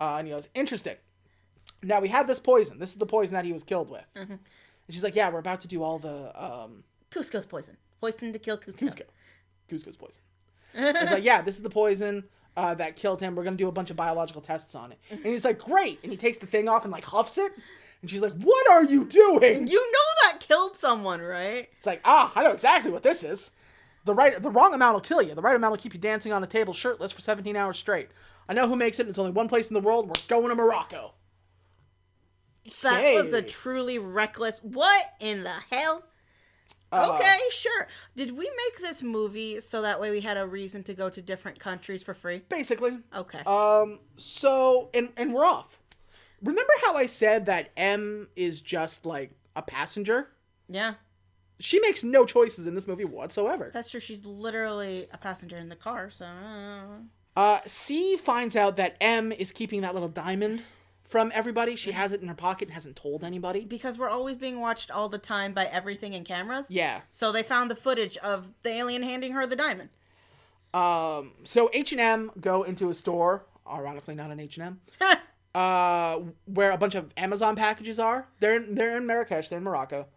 And he goes, interesting. Now we have this poison. This is the poison that he was killed with. Mm-hmm. And she's like, yeah, we're about to do all the Cusco's poison. Poison to kill Cusco. Cusco's poison. It's like, yeah, this is the poison that killed him. We're going to do a bunch of biological tests on it. And he's like, great. And he takes the thing off and, like, huffs it. And she's like, what are you doing? You know that killed someone, right? It's like, I know exactly what this is. The wrong amount will kill you. The right amount will keep you dancing on a table shirtless for 17 hours straight. I know who makes it. It's only one place in the world. We're going to Morocco. That was a truly reckless... What in the hell? Okay, sure. Did we make this movie so that way we had a reason to go to different countries for free? Basically. Okay. So, and we're off. Remember how I said that M is just, like, a passenger? Yeah. She makes no choices in this movie whatsoever. That's true. She's literally a passenger in the car, so... C finds out that M is keeping that little diamond from everybody. She has it in her pocket and hasn't told anybody. Because we're always being watched all the time by everything in cameras. Yeah. So they found the footage of the alien handing her the diamond. So H&M go into a store, ironically not an H&M, where a bunch of Amazon packages are. They're in Marrakesh. They're in Morocco.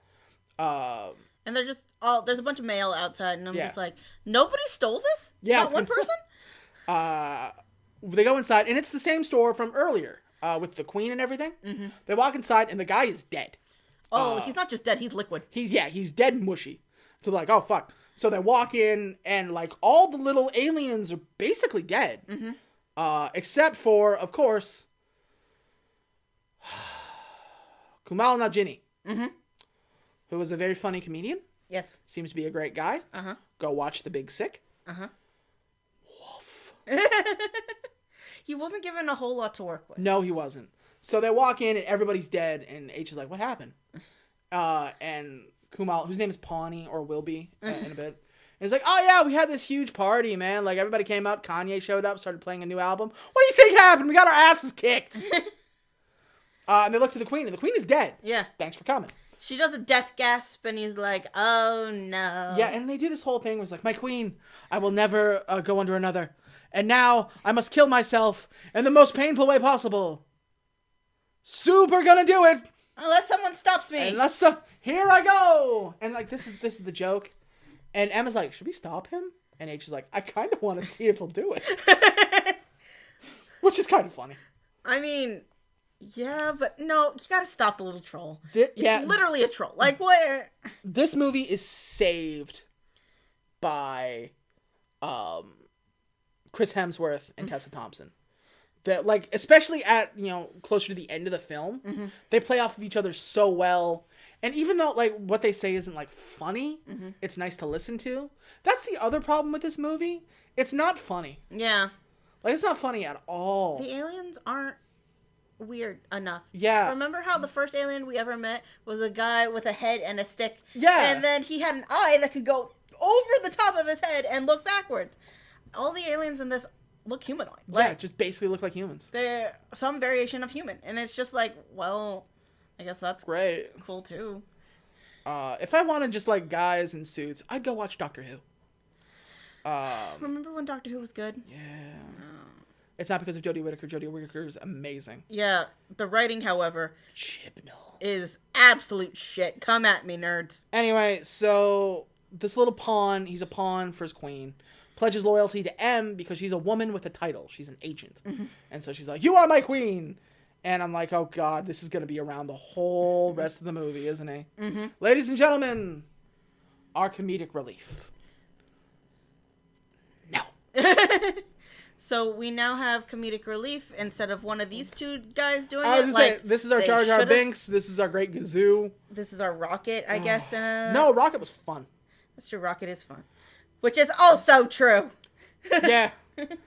And they're just there's a bunch of mail outside, and I'm Yeah. just like, nobody stole this? Yeah, Not one person? They go inside, and it's the same store from earlier, with the queen and everything. Mm-hmm. They walk inside, and the guy is dead. Oh, he's not just dead, he's liquid. He's dead and mushy. So they're like, oh, fuck. So they walk in, and, like, all the little aliens are basically dead. Mm-hmm. Except for, of course, Kumail Nanjiani, who was a very funny comedian. Yes. Seems to be a great guy. Uh-huh. Go watch The Big Sick. Uh-huh. He wasn't given a whole lot to work with. No, he wasn't. So they walk in and everybody's dead, and H is like, what happened? And Kumail, whose name is Pawnee, or will be in a bit, and he's like, oh yeah, we had this huge party, man. Like, everybody came out, Kanye showed up, started playing a new album. What do you think happened? We got our asses kicked. And they look to the queen, and the queen is dead. Yeah. Thanks for coming. She does a death gasp, and he's like, oh no. Yeah, and they do this whole thing where it's like, my queen, I will never go under another. And now I must kill myself in the most painful way possible. Super gonna do it. Unless someone stops me. Here I go. And like, this is the joke. And Emma's like, should we stop him? And H is like, I kind of want to see if he'll do it. Which is kind of funny. I mean, yeah, but no, you gotta stop the little troll. Yeah. It's literally a troll. Like, what? This movie is saved by Chris Hemsworth and Tessa Thompson. That, like, especially at, closer to the end of the film, they play off of each other so well. And even though, like, what they say isn't, like, funny, it's nice to listen to. That's the other problem with this movie. It's not funny. Yeah. Like, it's not funny at all. The aliens aren't weird enough. Yeah. Remember how the first alien we ever met was a guy with a head and a stick? Yeah. And then he had an eye that could go over the top of his head and look backwards. All the aliens in this look humanoid. Yeah, just basically look like humans. They're some variation of human. And it's just like, well, I guess that's great. Cool too. If I wanted just like guys in suits, I'd go watch Doctor Who. Remember when Doctor Who was good? Yeah. It's not because of Jodie Whittaker. Jodie Whittaker is amazing. Yeah. The writing, however, Chibnall is absolute shit. Come at me, nerds. Anyway, so this little pawn, he's a pawn for his queen, pledges loyalty to M because she's a woman with a title. She's an agent. And so she's like, you are my queen. And I'm like, oh God, this is going to be around the whole rest of the movie, isn't it? Ladies and gentlemen, our comedic relief. No. So we now have comedic relief instead of one of these two guys doing it. I was going to say, this is our Jar Jar Binks. This is our Great Gazoo. This is our Rocket, I guess. No, Rocket was fun. That's true. Rocket is fun. Which is also true. Yeah.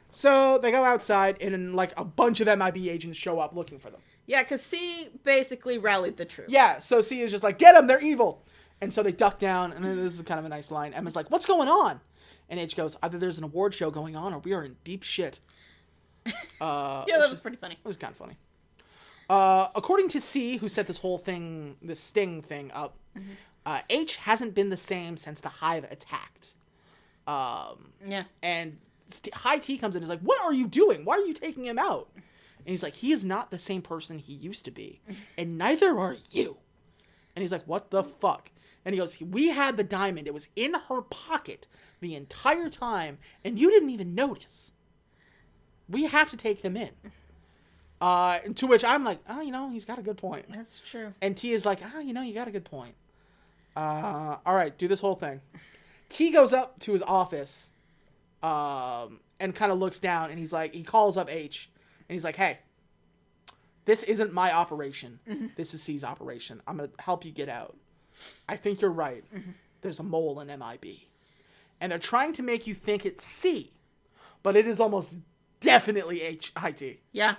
So they go outside, and like a bunch of MIB agents show up looking for them. Yeah, because C basically rallied the troops. Yeah, so C is just like, get them, they're evil. And so they duck down, and then this is kind of a nice line. Emma's like, what's going on? And H goes, either there's an award show going on, or we are in deep shit. Yeah, that was pretty funny. It was kind of funny. According to C, who set this whole thing, this sting thing up, H hasn't been the same since the Hive attacked. Yeah. And High T comes in and is like, what are you doing? Why are you taking him out? And he's like, he is not the same person he used to be. And neither are you. And he's like, what the fuck? And he goes, we had the diamond. It was in her pocket the entire time, and you didn't even notice. We have to take him in. To which I'm like, he's got a good point. That's true. And T is like, you got a good point. All right, do this whole thing. T goes up to his office, and kind of looks down, and he calls up H, and he's like, hey, this isn't my operation. Mm-hmm. This is C's operation. I'm going to help you get out. I think you're right. Mm-hmm. There's a mole in MIB. And they're trying to make you think it's C, but it is almost definitely High T. Yeah.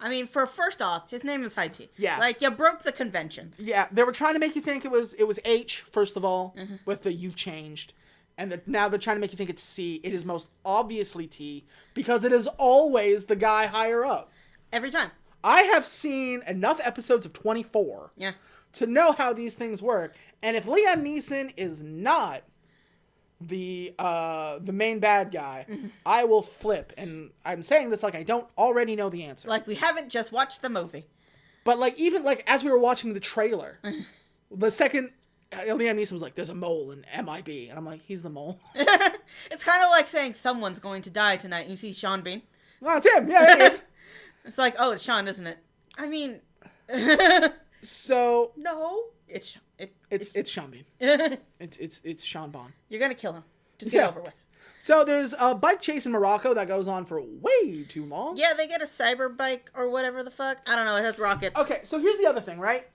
I mean, first off, his name is High T. Yeah. Like, you broke the convention. Yeah, they were trying to make you think it was H, first of all, with the you've changed. And now they're trying to make you think it's C. It is most obviously T, because it is always the guy higher up. Every time. I have seen enough episodes of 24 to know how these things work. And if Liam Neeson is not the main bad guy, I will flip. And I'm saying this like I don't already know the answer. Like we haven't just watched the movie. But like even like as we were watching the trailer, the second Liam Neeson was like, there's a mole in MIB. And I'm like, he's the mole. It's kind of like saying someone's going to die tonight. And you see Sean Bean. Oh, it's him. Yeah, it is. It's like, oh, it's Sean, isn't it? I mean... So... No. It's Sean Bean. it's Sean Bond. You're going to kill him. Just get it over with. So there's a bike chase in Morocco that goes on for way too long. Yeah, they get a cyber bike or whatever the fuck. I don't know. It has rockets. Okay, so here's the other thing, right?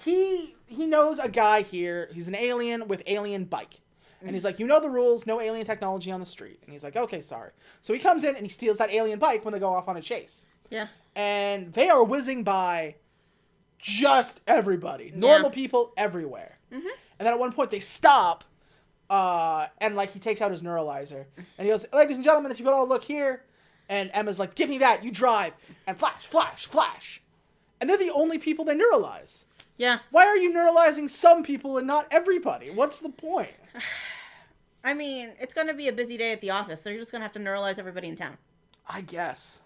He knows a guy here. He's an alien with alien bike. And he's like, you know the rules, no alien technology on the street. And he's like, okay, sorry. So he comes in and he steals that alien bike when they go off on a chase. Yeah. And they are whizzing by just everybody. Normal people everywhere. Mm-hmm. And then at one point they stop, and like he takes out his neuralizer. And he goes, ladies and gentlemen, if you could all look here. And Emma's like, give me that, you drive. And flash, flash, flash. And they're the only people they neuralize. Yeah. Why are you neuralizing some people and not everybody? What's the point? I mean, it's going to be a busy day at the office, so you're just going to have to neuralize everybody in town. I guess.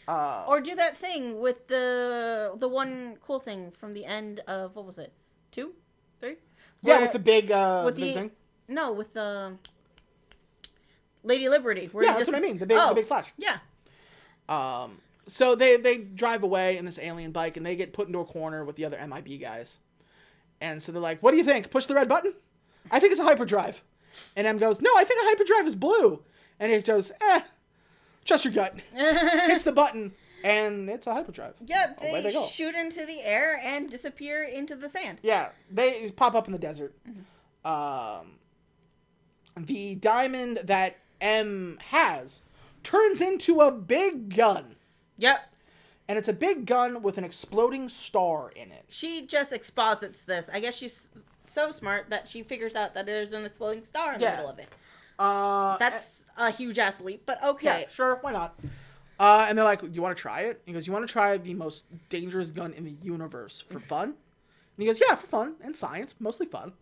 Or do that thing with the one cool thing from the end of, what was it? 2? 3? Yeah, with the big big thing. No, with the Lady Liberty. Where Yeah, that's what I mean. The big flash. Yeah. So they drive away in this alien bike, and they get put into a corner with the other MIB guys. And so they're like, what do you think? Push the red button? I think it's a hyperdrive. And M goes, no, I think a hyperdrive is blue. And H goes, trust your gut. Hits the button, and it's a hyperdrive. Yeah, they shoot into the air and disappear into the sand. Yeah, they pop up in the desert. Mm-hmm. The diamond that M has turns into a big gun. Yep. And it's a big gun with an exploding star in it. She just exposits this. I guess she's so smart that she figures out that there's an exploding star in the middle of it. That's a huge ass leap, but okay. Yeah, sure, why not? And they're like, do you want to try it? He goes, you want to try the most dangerous gun in the universe for fun? And he goes, yeah, for fun and science, mostly fun.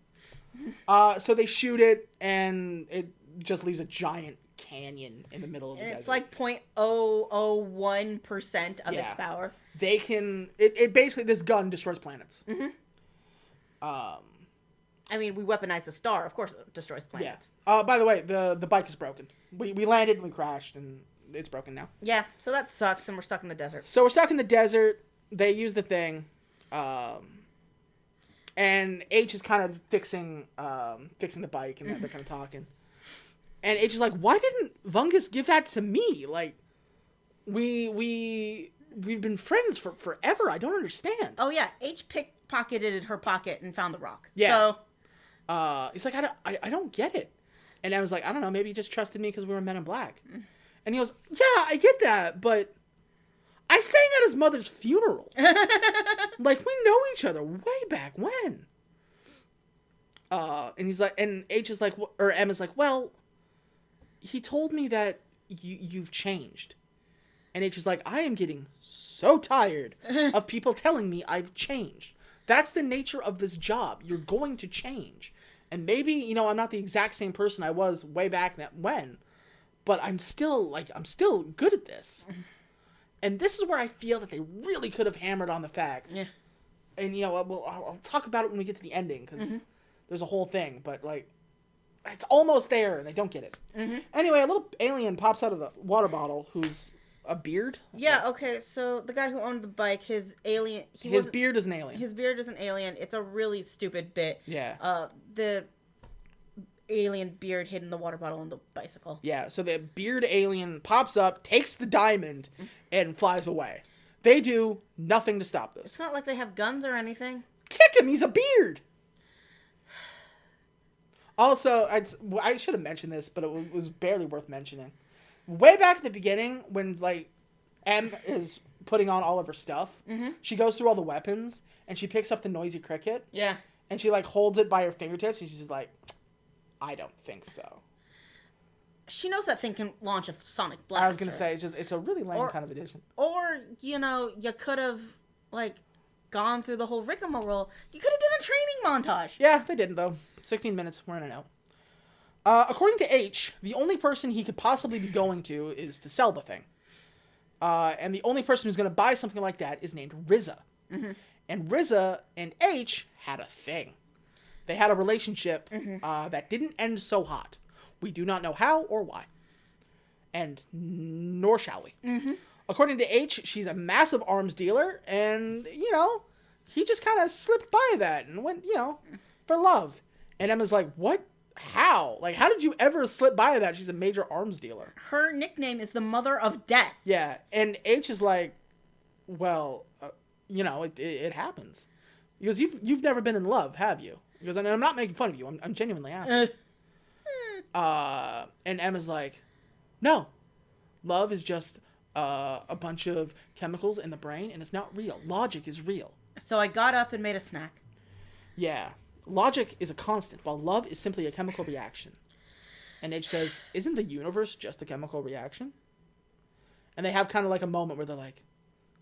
So they shoot it, and it just leaves a giant canyon in the middle of the desert. It's like 0.001% of its power. They can... It basically... This gun destroys planets. Mm-hmm. I mean, we weaponize the star. Of course it destroys planets. Yeah. By the way, the bike is broken. We landed and we crashed, and it's broken now. Yeah, so that sucks, and we're stuck in the desert. So we're stuck in the desert. They use the thing. And H is kind of fixing the bike, and they're kind of talking. And H is like, why didn't Vungus give that to me? Like, we've been friends for forever. I don't understand. Oh, yeah. H pickpocketed her pocket and found the rock. Yeah. So, he's like, I don't get it. And I was like, I don't know. Maybe he just trusted me because we were Men in Black. And he goes, yeah, I get that, but I sang at his mother's funeral. Like, we know each other way back when. And he's like, and H is like, or M is like, well, he told me that you've changed. And H is like, I am getting so tired of people telling me I've changed. That's the nature of this job. You're going to change. And maybe, I'm not the exact same person I was way back when, but I'm still good at this. And this is where I feel that they really could have hammered on the facts. Yeah. And, I'll talk about it when we get to the ending, because there's a whole thing, but, like, it's almost there, and they don't get it. Mm-hmm. Anyway, a little alien pops out of the water bottle who's a beard. Yeah, okay, so the guy who owned the bike, his alien... His beard is an alien. His beard is an alien. It's a really stupid bit. Yeah. The alien beard hid in the water bottle on the bicycle. Yeah, so the beard alien pops up, takes the diamond, and flies away. They do nothing to stop this. It's not like they have guns or anything. Kick him, he's a beard! Also, I should have mentioned this, but it was barely worth mentioning. Way back at the beginning, when, like, M is putting on all of her stuff, she goes through all the weapons, and she picks up the noisy cricket. Yeah. And she, like, holds it by her fingertips, and she's just like, I don't think so. She knows that thing can launch a sonic blaster. I was going to say, it's a really lame kind of addition. Or, you know, you could have, like, gone through the whole rigmarole. You could have done a training montage. Yeah, they didn't, though. 16 minutes, we're in and out. According to H, the only person he could possibly be going to is to sell the thing. And the only person who's going to buy something like that is named Riza. And Riza and H had a thing. They had a relationship that didn't end so hot. We do not know how or why. And nor shall we. According to H, she's a massive arms dealer, and, you know, he just kind of slipped by that and went, you know, for love. And Emma's like, what? How? Like, how did you ever slip by that? She's a major arms dealer. Her nickname is the Mother of Death. Yeah, and H is like, well, you know, it happens. He goes, you've never been in love, have you? He goes, and I'm not making fun of you. I'm genuinely asking. And Emma's like, no, love is just a bunch of chemicals in the brain, and it's not real. Logic is real. So I got up and made a snack. Yeah. Logic is a constant, while love is simply a chemical reaction. And H says, isn't the universe just a chemical reaction? And they have kind of like a moment where they're like,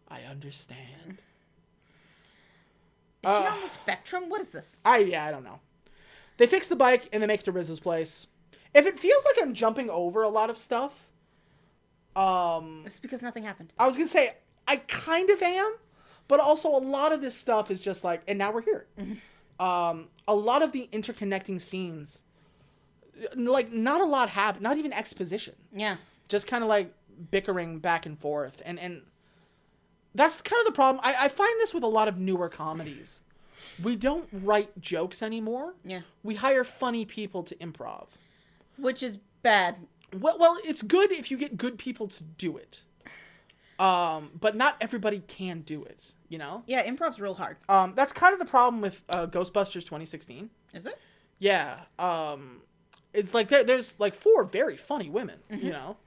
I understand. Is she on the spectrum? What is this? I don't know. They fix the bike and they make it to Riz's place. If it feels like I'm jumping over a lot of stuff, It's because nothing happened. I was going to say, I kind of am, but also a lot of this stuff is just like, and now we're here. A lot of the interconnecting scenes, like, not a lot happen, not even exposition. Yeah. Just kind of like bickering back and forth. And that's kind of the problem. I find this with a lot of newer comedies. We don't write jokes anymore. Yeah. We hire funny people to improv. Which is bad. Well, it's good if you get good people to do it. But not everybody can do it, you know? Yeah, improv's real hard. That's kind of the problem with Ghostbusters 2016. Is it? Yeah. It's like there's like 4 very funny women, you know?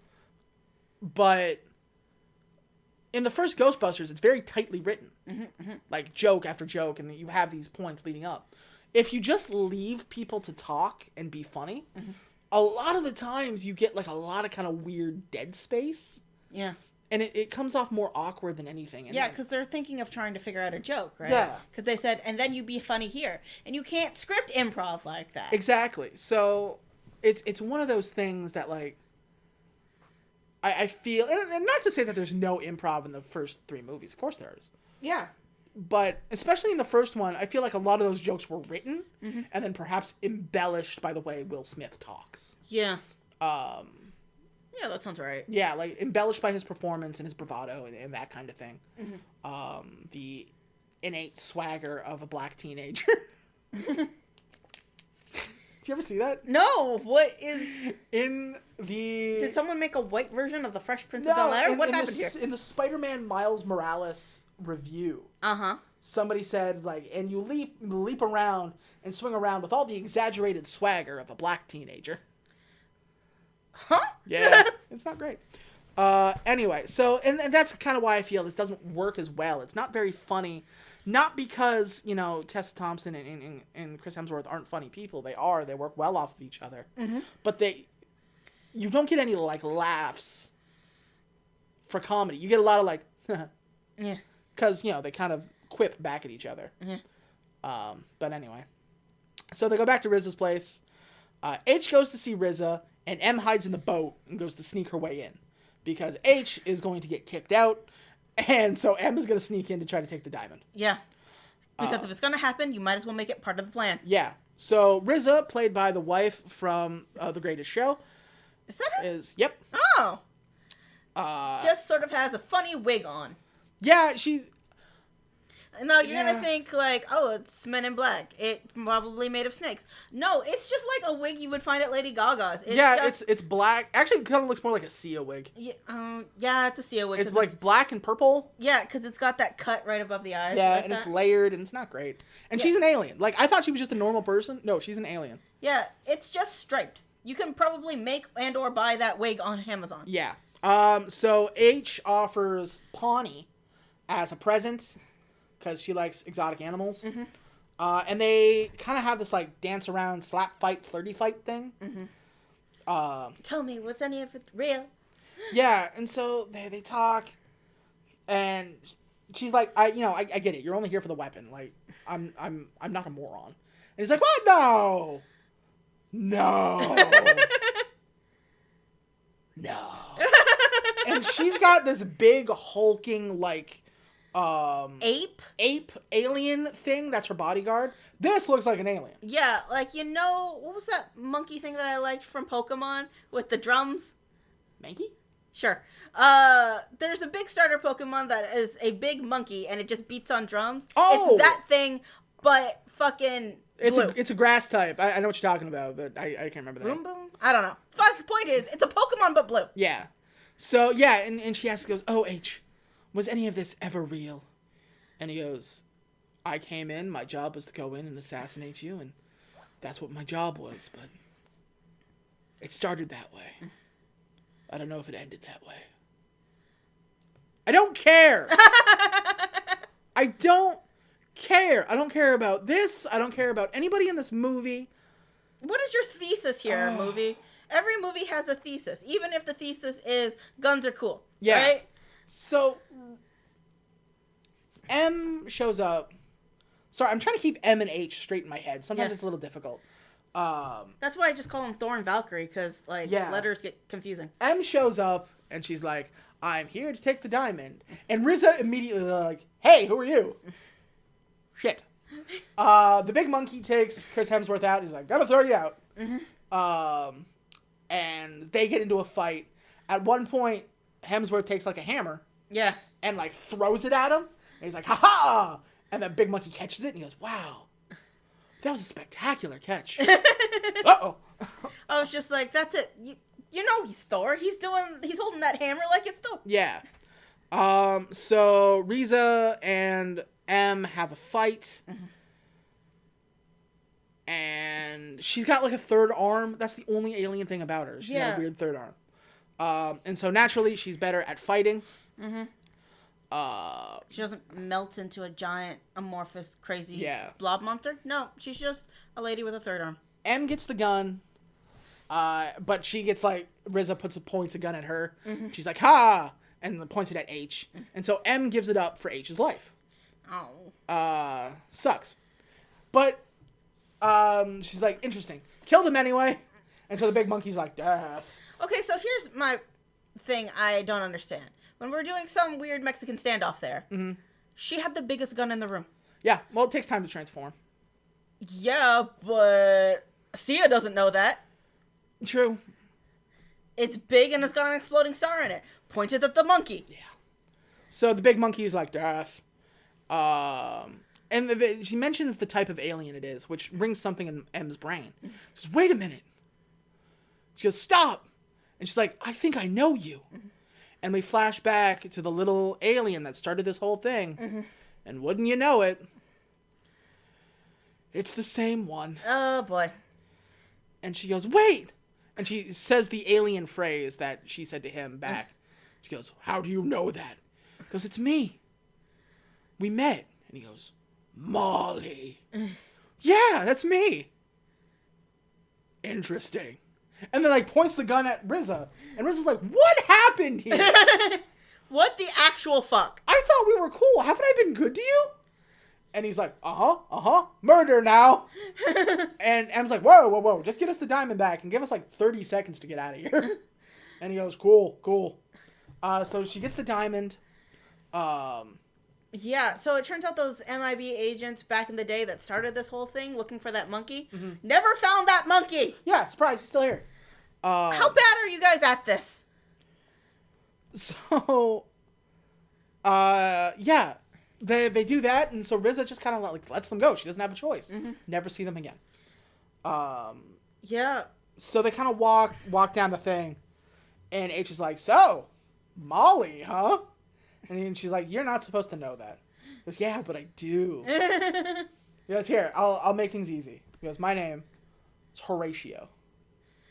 But in the first Ghostbusters, it's very tightly written. Like joke after joke, and you have these points leading up. If you just leave people to talk and be funny, a lot of the times you get like a lot of kind of weird dead space. Yeah. And it comes off more awkward than anything. And yeah, because they're thinking of trying to figure out a joke, right? Yeah. Because they said, and then you be funny here. And you can't script improv like that. Exactly. So it's one of those things that, like, I feel, and not to say that there's no improv in the first 3 movies. Of course there is. Yeah. But especially in the first one, I feel like a lot of those jokes were written and then perhaps embellished by the way Will Smith talks. Yeah. Yeah, that sounds right. Yeah, like embellished by his performance and his bravado and that kind of thing. The innate swagger of a black teenager. Did you ever see that? No, what is... In the... Did someone make a white version of the Fresh Prince of Bel-Air? What happened here? In the Spider-Man Miles Morales review, somebody said, like, and you leap around and swing around with all the exaggerated swagger of a black teenager. Huh? Yeah, it's not great. Anyway, so, and that's kind of why I feel this doesn't work as well. It's not very funny. Not because, you know, Tessa Thompson and Chris Hemsworth aren't funny people. They are. They work well off of each other. But you don't get any, like, laughs for comedy. You get a lot of, like, yeah. Because, you know, they kind of quip back at each other. But anyway. So they go back to Riz's place. H goes to see Riza, and M hides in the boat and goes to sneak her way in. Because H is going to get kicked out, and so M is going to sneak in to try to take the diamond. Yeah. Because if it's going to happen, you might as well make it part of the plan. Yeah. So Riza, played by the wife from The Greatest Show. Is that her? Yep. Oh. Just sort of has a funny wig on. Yeah, she's... No, you're gonna think like, oh, it's Men in Black. It probably made of snakes. No, it's just like a wig you would find at Lady Gaga's. It's black. Actually, it kind of looks more like a Sia wig. Yeah, it's a Sia wig. It's like black and purple. Yeah, because it's got that cut right above the eyes. Yeah, like and that. it's layered, and it's not great. And she's an alien. Like, I thought she was just a normal person. No, she's an alien. Yeah, it's just striped. You can probably make and or buy that wig on Amazon. Yeah. So H offers Pawnee as a present because she likes exotic animals. Mm-hmm. And they kind of have this, like, dance around, slap fight, flirty fight thing. Mm-hmm. Tell me, was any of it real? Yeah, and so they talk, and she's like, I get it. You're only here for the weapon. Like, I'm not a moron. And he's like, what? No. No. And she's got this big hulking, like, ape alien thing that's her bodyguard. This looks like an alien. Yeah, like, what was that monkey thing that I liked from Pokemon with the drums? Mankey? Sure. There's a big starter Pokemon that is a big monkey and it just beats on drums. Oh! It's that thing, but fucking blue. It's a grass type. I know what you're talking about, but I can't remember that. Boom Boom? I don't know. Point is, it's a Pokemon but blue. Yeah. So, yeah, and she goes, oh, H, was any of this ever real? And he goes, I came in, my job was to go in and assassinate you, and that's what my job was, but it started that way. I don't know if it ended that way. I don't care! I don't care. I don't care about this. I don't care about anybody in this movie. What is your thesis here, movie? Every movie has a thesis, even if the thesis is guns are cool. Yeah. Right? So, M shows up. Sorry, I'm trying to keep M and H straight in my head. Sometimes it's a little difficult. That's why I just call them Thor and Valkyrie, because, letters get confusing. M shows up, and she's like, I'm here to take the diamond. And Riza immediately like, hey, who are you? Shit. The big monkey takes Chris Hemsworth out. He's like, gotta throw you out. Mm-hmm. And they get into a fight. At one point, Hemsworth takes, like, a hammer. Yeah. And, like, throws it at him. And he's like, ha-ha! And the big monkey catches it, and he goes, wow. That was a spectacular catch. Uh-oh. I was just like, that's it. You know he's Thor. He's holding that hammer like it's Thor. Yeah. So Riza and M have a fight. Mm-hmm. And she's got, like, a third arm. That's the only alien thing about her. She's got a weird third arm. And so naturally, she's better at fighting. Mm-hmm. She doesn't melt into a giant, amorphous, crazy blob monster. No, she's just a lady with a third arm. M gets the gun, but she gets, like, Riza points a gun at her. Mm-hmm. She's like, ha! And points it at H. And so M gives it up for H's life. Oh. Sucks. But, she's like, interesting. Killed him anyway. And so the big monkey's like, death. Okay, so here's my thing I don't understand. When we're doing some weird Mexican standoff there, she had the biggest gun in the room. Yeah, well, it takes time to transform. Yeah, but Sia doesn't know that. True. It's big and it's got an exploding star in it. Pointed at the monkey. Yeah. So the big monkey is like, death. And she mentions the type of alien it is, which rings something in M's brain. She says, wait a minute. She goes, stop. And she's like, I think I know you. And we flash back to the little alien that started this whole thing. Mm-hmm. And wouldn't you know it, it's the same one. Oh, boy. And she goes, wait! And she says the alien phrase that she said to him back. She goes, how do you know that? He goes, it's me. We met. And he goes, Molly. Yeah, that's me. Interesting. And then, like, points the gun at Riza. And Riza's like, what happened here? What the actual fuck? I thought we were cool. Haven't I been good to you? And he's like, murder now. And M's like, whoa. Just get us the diamond back and give us, like, 30 seconds to get out of here. And he goes, cool. So she gets the diamond. Yeah, so it turns out those MIB agents back in the day that started this whole thing looking for that monkey never found that monkey. Yeah, surprise, he's still here. How bad are you guys at this? So, yeah, they do that, and so RZA just kind of like lets them go. She doesn't have a choice. Never see them again. Yeah. So they kind of walk down the thing, and H is like, "So, Molly, huh?" And then she's like, "You're not supposed to know that." He goes, "Yeah, but I do." He goes, "Here, I'll make things easy." He goes, "My name is Horatio."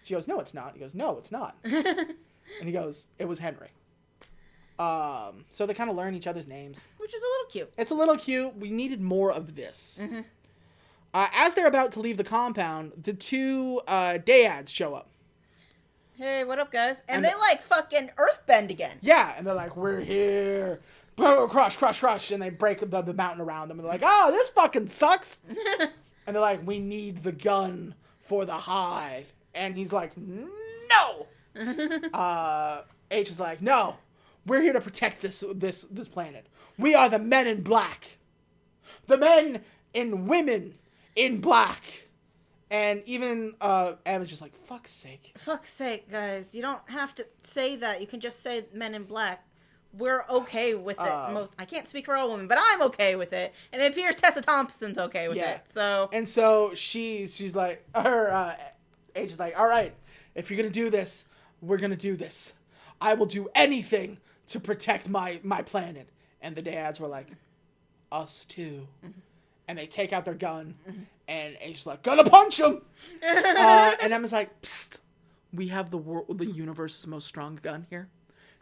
She goes, "No, it's not." He goes, "No, it's not." And he goes, "It was Henry." So they kind of learn each other's names, Which is a little cute. It's a little cute. We needed more of this. As they're about to leave the compound, the two dyads show up. Hey, what up, guys? And they like fucking earthbend again. Yeah, and they're like, "We're here." Crush, crush, crush. And they break the mountain around them. And they're like, "Oh, this fucking sucks." And they're like, "We need the gun for the hive." And he's like, "No." H is like, "No. We're here to protect this planet. We are the men in black. The men and women in black." And even Evan's just like, "Fuck's sake." Fuck's sake, guys. You don't have to say that. You can just say men in black. We're okay with it. I can't speak for all women, but I'm okay with it. And it appears Tessa Thompson's okay with it. So And so she's like, H is like, "All right, if you're going to do this, we're going to do this. I will do anything to protect my planet." And the dads were like, "Us too." And they take out their gun, and H is like, "Gonna punch him." And Emma's like, "Psst, we have the universe's most strong gun here."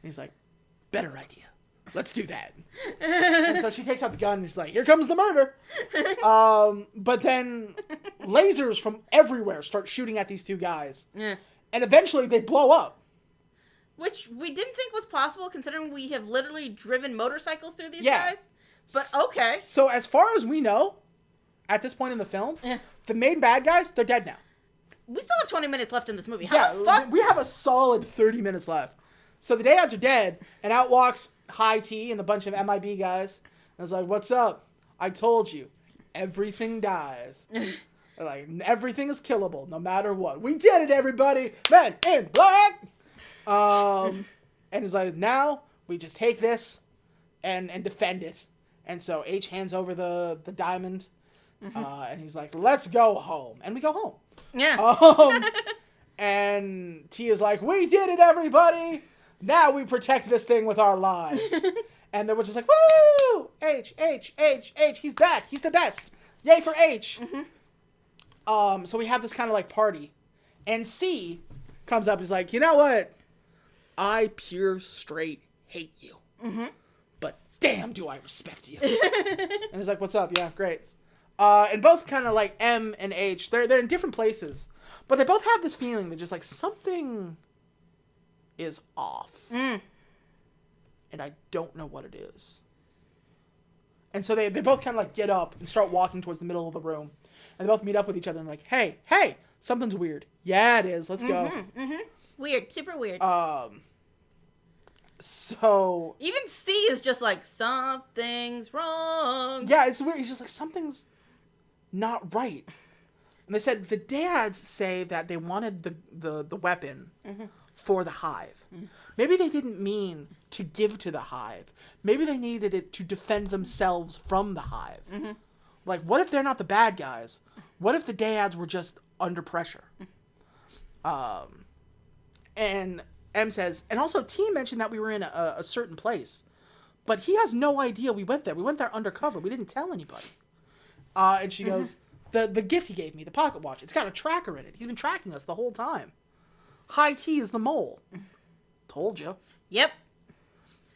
And he's like, "Better idea. Let's do that." And so she takes out the gun and she's like, "Here comes the murder." But then lasers from everywhere start shooting at these two guys. Yeah. And eventually they blow up. Which we didn't think was possible considering we have literally driven motorcycles through these Yeah. guys. But okay. So as far as we know, at this point in the film, the main bad guys, they're dead now. We still have 20 minutes left in this movie. How the fuck? We have a solid 30 minutes left. So the dads are dead, and out walks High T and a bunch of MIB guys. And it's like, "What's up? I told you. Everything dies." They're like, "Everything is killable, no matter what. We did it, everybody. Men in black." And it's like, "Now we just take this and defend it." And so H hands over the diamond, and he's like, "Let's go home." And we go home. Yeah. And T is like, "We did it, everybody. Now we protect this thing with our lives." And they were just like, "Woo! H, H, H, H. He's back. He's the best. Yay for H." So we have this kind of like party. And C comes up. He's like, "You know what? I pure straight hate you. But damn, do I respect you." And he's like, "What's up?" "Yeah, great." And both kind of like M and H, they're in different places. But they both have this feeling that just like something is off. And I don't know what it is. And so they both kind of like get up and start walking towards the middle of the room. And they both meet up with each other and like, hey, something's weird. "Yeah, it is. Let's go." Weird. Super weird. So Even C is just like, something's wrong. yeah, it's weird. He's just like, something's not right. And they said the dads say that they wanted the weapon for the hive. Maybe they didn't mean to give to the hive. Maybe they needed it to defend themselves from the hive. Like, what if they're not the bad guys? What if the dads were just under pressure? And M says, and also T mentioned that we were in a certain place. But he has no idea we went there. We went there undercover. We didn't tell anybody. And she goes, the gift he gave me, the pocket watch, it's got a tracker in it. He's been tracking us the whole time. High T is the mole. Told you. Yep.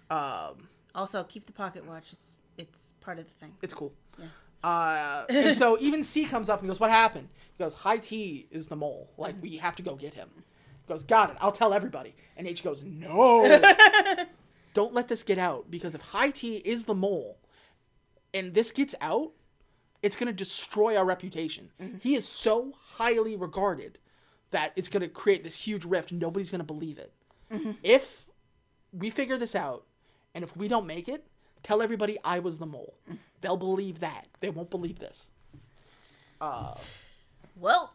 Also, keep the pocket watch. It's part of the thing. It's cool. Yeah. And so even C comes up and goes, "What happened?" He goes, "High T is the mole. Like, we have to go get him." He goes, "Got it. I'll tell everybody." And H goes, "No. Don't let this get out. Because if High T is the mole and this gets out, it's going to destroy our reputation. He is so highly regarded that it's going to create this huge rift. Nobody's going to believe it. If we figure this out, and if we don't make it, tell everybody I was the mole. They'll believe that. They won't believe this." Well,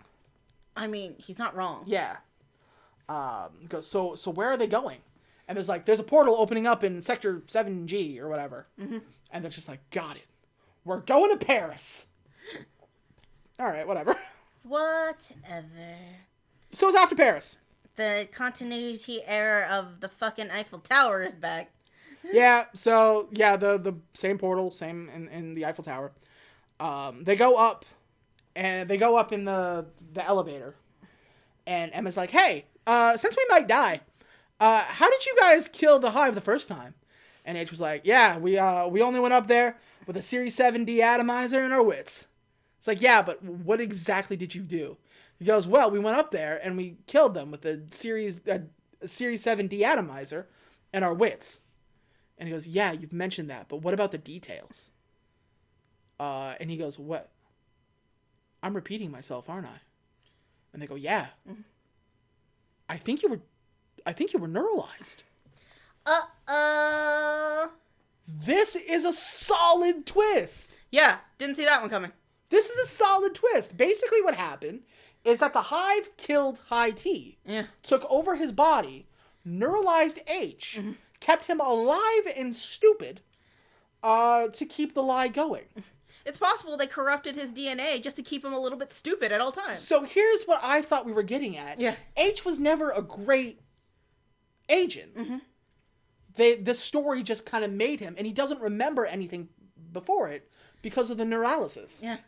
I mean, he's not wrong. Yeah. Goes, so where are they going? And there's a portal opening up in Sector 7G or whatever. Mm-hmm. And they're just like, got it. We're going to Paris. All right, whatever. Whatever. So it's after Paris. The continuity error of the fucking Eiffel Tower is back. Yeah, so, yeah, the same portal, same in the Eiffel Tower. They go up, and they go up in the elevator. And Emma's like, hey, since we might die, how did you guys kill the Hive the first time? And H was like, yeah, we only went up there with a Series 7D atomizer and our wits. It's like, yeah, but what exactly did you do? He goes, well, we went up there and we killed them with a Series 7D atomizer and our wits. And he goes, yeah, you've mentioned that, but what about the details? And he goes, what? I'm repeating myself, aren't I? And they go, yeah. Mm-hmm. I think you were neuralized. This is a solid twist. Yeah, didn't see that one coming. This is a solid twist. Basically what happened is that the Hive killed High T. Yeah. Took over his body, neuralized H, mm-hmm. kept him alive and stupid, to keep the lie going. It's possible they corrupted his DNA just to keep him a little bit stupid at all times. So here's what I thought we were getting at. Yeah. H was never a great agent. Mm-hmm. The story just kind of made him, and he doesn't remember anything before it because of the neuralysis. Yeah.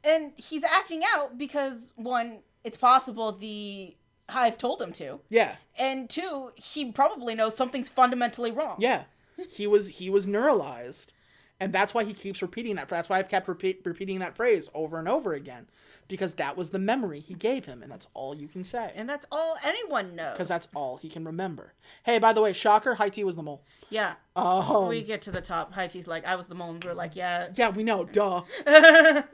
And he's acting out because, one, it's possible the Hive told him to. Yeah. And two, he probably knows something's fundamentally wrong. Yeah. He was neuralized. And that's why he keeps repeating that. That's why I've kept repeating that phrase over and over again. Because that was the memory he gave him. And that's all you can say. And that's all anyone knows. Because that's all he can remember. Hey, by the way, shocker, High T was the mole. Yeah. We get to the top. High T's like, I was the mole. And we're like, yeah. Yeah, we know. Duh.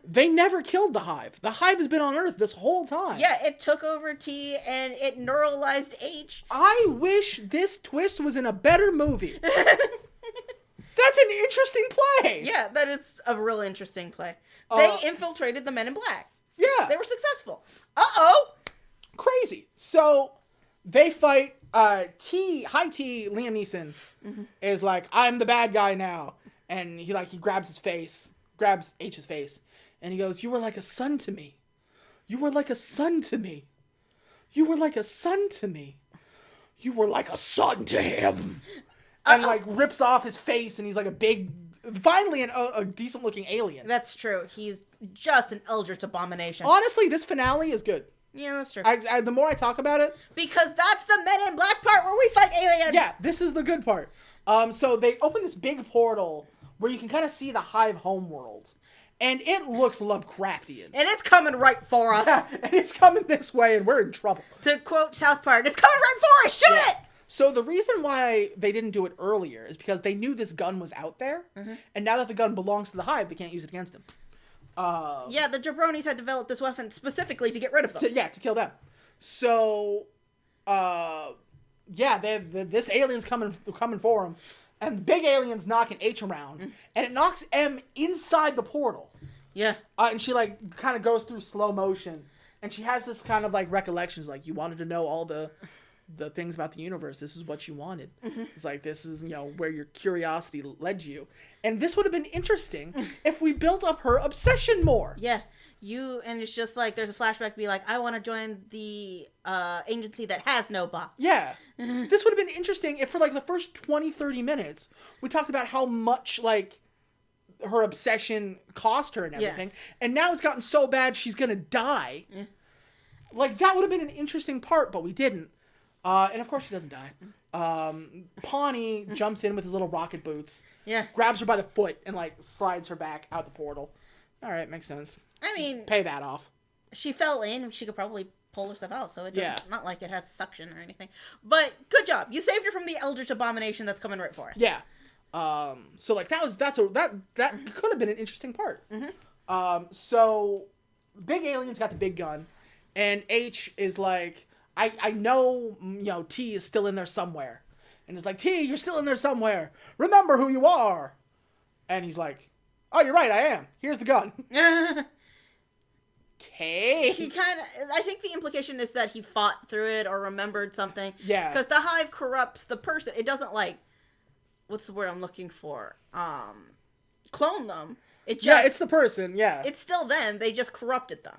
They never killed the Hive. The Hive has been on Earth this whole time. Yeah, it took over T and it neuralized H. I wish this twist was in a better movie. That's an interesting play. Yeah, that is a real interesting play. They infiltrated the Men in Black. Yeah. They were successful. Uh-oh. Crazy. So they fight High T, Liam Neeson, mm-hmm. is like, I'm the bad guy now. And he grabs H's face. And he goes, you were like a son to me. You were like a son to me. You were like a son to me. You were like a son to him. And rips off his face, and he's like finally a decent looking alien. That's true. He's just an eldritch abomination. Honestly, this finale is good. Yeah, that's true. The more I talk about it, because that's the Men in Black part where we fight aliens. Yeah, this is the good part. So they open this big portal where you can kind of see the Hive homeworld, and it looks Lovecraftian. And it's coming right for us. Yeah, and it's coming this way, and we're in trouble. To quote South Park, it's coming right for us. Shoot it. So the reason why they didn't do it earlier is because they knew this gun was out there, mm-hmm. and now that the gun belongs to the Hive, they can't use it against him. Yeah, the jabronis had developed this weapon specifically to get rid of them. To kill them. So, this alien's coming for him, and the big alien's knocking H around, mm-hmm. and it knocks M inside the portal. Yeah. And she kind of goes through slow motion, and she has this kind of recollections, you wanted to know all the things about the universe. This is what you wanted. Mm-hmm. It's this is, where your curiosity led you. And this would have been interesting if we built up her obsession more. Yeah. And it's just there's a flashback be I want to join the agency that has no boss. Yeah. This would have been interesting if for the first 20, 30 minutes, we talked about how much her obsession cost her and everything. Yeah. And now it's gotten so bad she's going to die. Yeah. That would have been an interesting part, but we didn't. And of course she doesn't die. Pawnee jumps in with his little rocket boots. Yeah. Grabs her by the foot and slides her back out the portal. All right, makes sense. I mean, pay that off. She fell in. She could probably pull herself out, so it's not like it has suction or anything. But good job. You saved her from the eldritch abomination that's coming right for us. Yeah. So that could have been an interesting part. Mm-hmm. So big alien's got the big gun, and H is I know, T is still in there somewhere. And it's T, you're still in there somewhere. Remember who you are. And he's like, oh, you're right, I am. Here's the gun. okay. He kind of, I think the implication is that he fought through it or remembered something. Yeah. Because the hive corrupts the person. It doesn't like, what's the word I'm looking for? Clone them. It's the person, yeah. It's still them. They just corrupted them.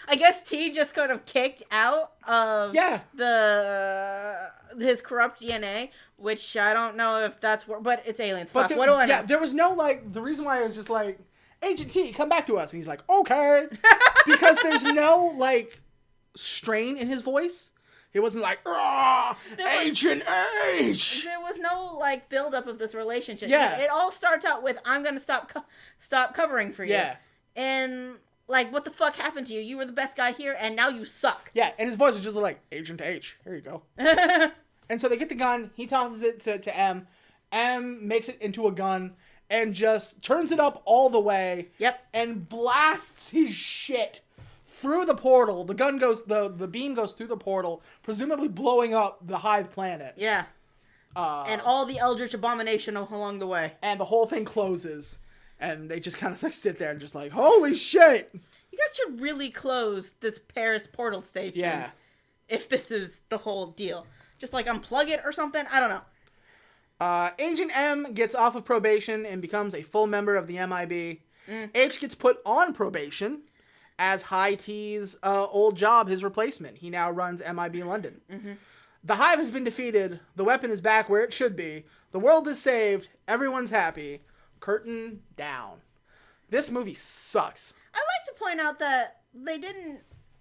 I guess T just kind of kicked out of his corrupt DNA, which I don't know if that's but it's aliens. Fuck, what do I know? Yeah, there was no, like, the reason why I was just like, Agent T, come back to us. And he's like, okay. Because there's no, like, strain in his voice. It wasn't like, Agent H! There was no, like, buildup of this relationship. Yeah. It all starts out with, I'm going to stop covering for you. Yeah. And, like, what the fuck happened to you? You were the best guy here, and now you suck. Yeah, and his voice was just like, Agent H. Here you go. And so they get the gun. He tosses it to M. M makes it into a gun and just turns it up all the way. Yep. And blasts his shit through the portal. The gun goes, the beam goes through the portal, presumably blowing up the hive planet. Yeah. And all the Eldritch Abomination along the way. And the whole thing closes. And they just kind of like sit there and just like, holy shit. You guys should really close this Paris portal station. Yeah. If this is the whole deal. Just like unplug it or something. I don't know. Agent M gets off of probation and becomes a full member of the MIB. H gets put on probation as High T's old job, his replacement. He now runs MIB London. Mm-hmm. The Hive has been defeated. The weapon is back where it should be. The world is saved. Everyone's happy. Curtain down. This movie sucks. I'd like to point out that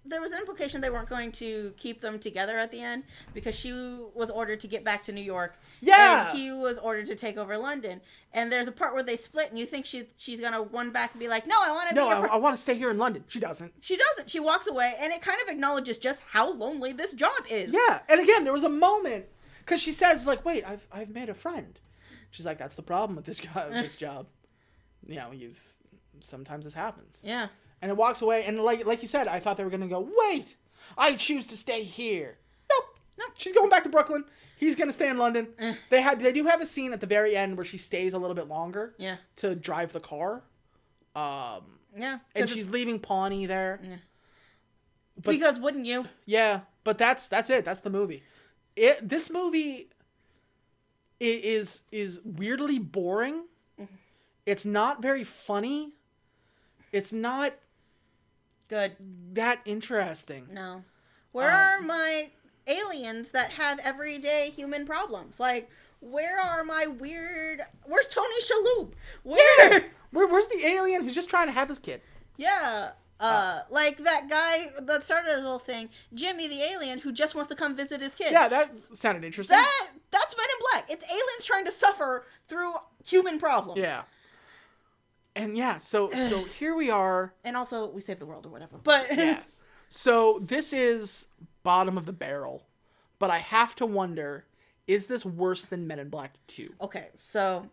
there was an implication they weren't going to keep them together at the end because she was ordered to get back to New York. Yeah. And he was ordered to take over London. And there's a part where they split and you think she's going to run back and be like, no, I want to be I want to stay here in London. She doesn't. She doesn't. She walks away and it kind of acknowledges just how lonely this job is. Yeah. And again, there was a moment because she says like, wait, I've made a friend. She's like, that's the problem with this job. You know, sometimes this happens. Yeah. And it walks away, and like you said, I thought they were gonna go, wait, I choose to stay here. Nope. She's going back to Brooklyn. He's gonna stay in London. They do have a scene at the very end where she stays a little bit longer. Yeah. To drive the car. Yeah. And she's leaving Pawnee there. Yeah. But, because wouldn't you? Yeah, but that's it. That's the movie. This movie is weirdly boring. It's not very funny. It's not good. That interesting. No. Where are my aliens that have everyday human problems? Like, where are my where's Tony Shalhoub? Where's the alien who's just trying to have his kid? Yeah. Like that guy that started the whole thing, Jimmy the alien who just wants to come visit his kid. Yeah, that sounded interesting. That's Men in Black. It's aliens trying to suffer through human problems. Yeah. And yeah, so here we are. And also, we save the world or whatever. But yeah. So this is bottom of the barrel. But I have to wonder, is this worse than Men in Black 2? Okay, so,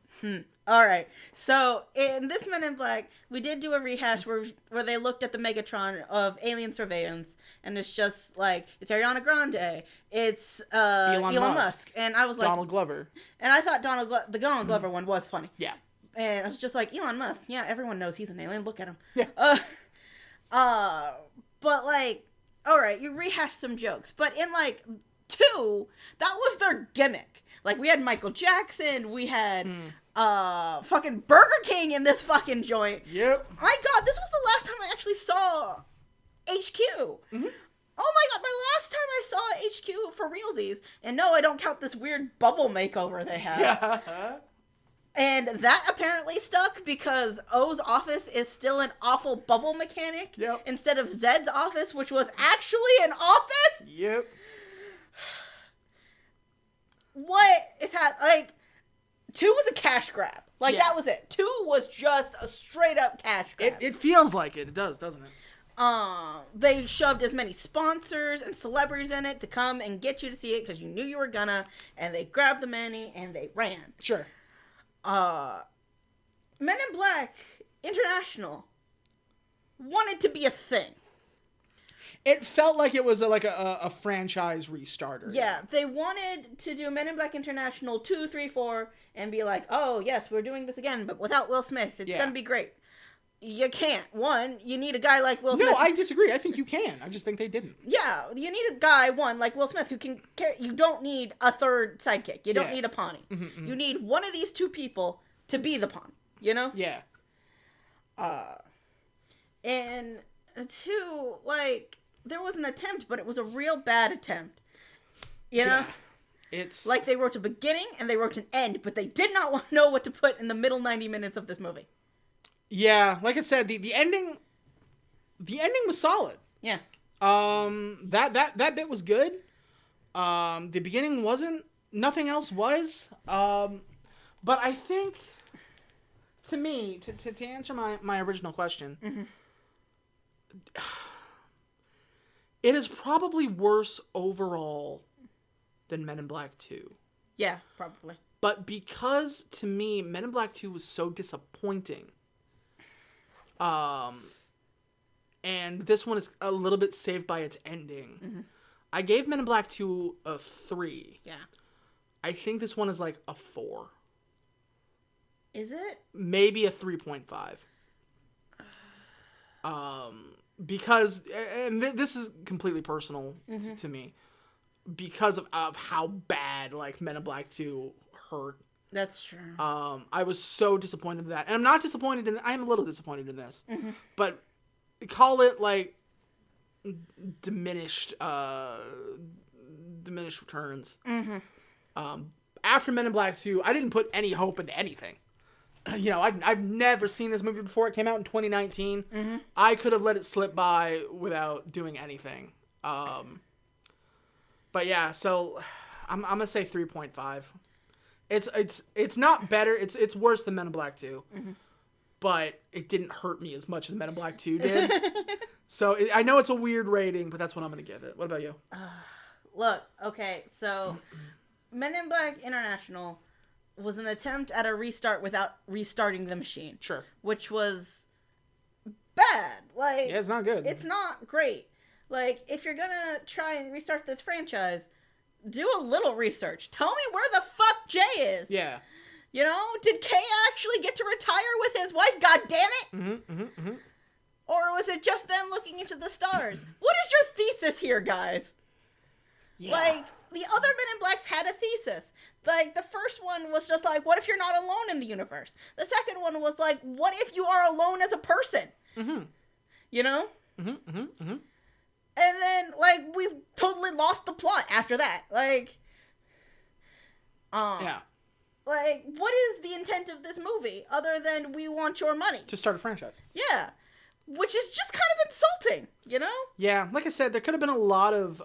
all right. So in this Men in Black, we did do a rehash where they looked at the Megatron of alien surveillance. And it's just like, it's Ariana Grande. It's Elon Musk. And I was like... Donald Glover. And I thought the Donald Glover one was funny. Yeah. And I was just like, Elon Musk, yeah, everyone knows he's an alien. Look at him. Yeah. But like, all right, you rehashed some jokes, but in like 2, that was their gimmick. Like we had Michael Jackson, we had fucking Burger King in this fucking joint. Yep. My God, this was the last time I actually saw HQ. Mm-hmm. Oh my God, my last time I saw HQ for realsies, and no, I don't count this weird bubble makeover they have. Yeah. And that apparently stuck because O's office is still an awful bubble mechanic instead of Zed's office, which was actually an office. Yep. What is happening? Like, 2 was a cash grab. Like, that was it. 2 was just a straight up cash grab. It feels like it. It does, doesn't it? They shoved as many sponsors and celebrities in it to come and get you to see it because you knew you were gonna, and they grabbed the money and they ran. Sure. Men in Black International wanted to be a thing. It felt like it was a franchise restarter. Yeah, they wanted to do Men in Black International 2, 3, 4 and be like, oh yes, we're doing this again, but without Will Smith. It's gonna be great. You can't. One, you need a guy like Will Smith. No, I disagree. I think you can. I just think they didn't. Yeah, you need a guy, one, like Will Smith, who can carry. You don't need a third sidekick. You don't need a Pawnee. You need one of these two people to be the Pawnee, you know? Yeah. And two, like, there was an attempt, but it was a real bad attempt. You know? Yeah. It's... Like, they wrote a beginning and they wrote an end, but they did not want to know what to put in the middle 90 minutes of this movie. Yeah, like I said, the ending was solid. Yeah. That bit was good. The beginning wasn't. Nothing else was. But I think, to me, to answer my original question, it is probably worse overall than Men in Black 2. Yeah, probably. But because, to me, Men in Black 2 was so disappointing, and this one is a little bit saved by its ending, I gave Men in Black 2 a 3. Yeah. I think this one is like a 4. Is it? Maybe a 3.5. Because, and this is completely personal to me, because of how bad, like, Men in Black 2 hurt. That's true. I was so disappointed in that. And I'm not disappointed in... I'm a little disappointed in this. But call it, like, diminished returns. After Men in Black 2, I didn't put any hope into anything. You know, I've never seen this movie before. It came out in 2019. I could have let it slip by without doing anything. But yeah, so I'm gonna say 3.5. It's not better. It's worse than Men in Black 2. But it didn't hurt me as much as Men in Black 2 did. So I know it's a weird rating, but that's what I'm gonna give it. What about you? Look, okay, so Men in Black International was an attempt at a restart without restarting the machine. Sure. Which was bad. Like, yeah, it's not good. It's not great. Like, if you're gonna try and restart this franchise, do a little research. Tell me where the fuck Jay is. Yeah. You know, did Kay actually get to retire with his wife? God damn it! Or was it just them looking into the stars? What is your thesis here, guys? Yeah. Like, the other Men in Blacks had a thesis. Like, the first one was just like, what if you're not alone in the universe? The second one was like, what if you are alone as a person? You know? And then, like, we've totally lost the plot after that. Like, yeah. Like, what is the intent of this movie other than we want your money? To start a franchise. Yeah. Which is just kind of insulting, you know? Yeah, like I said, there could have been a lot of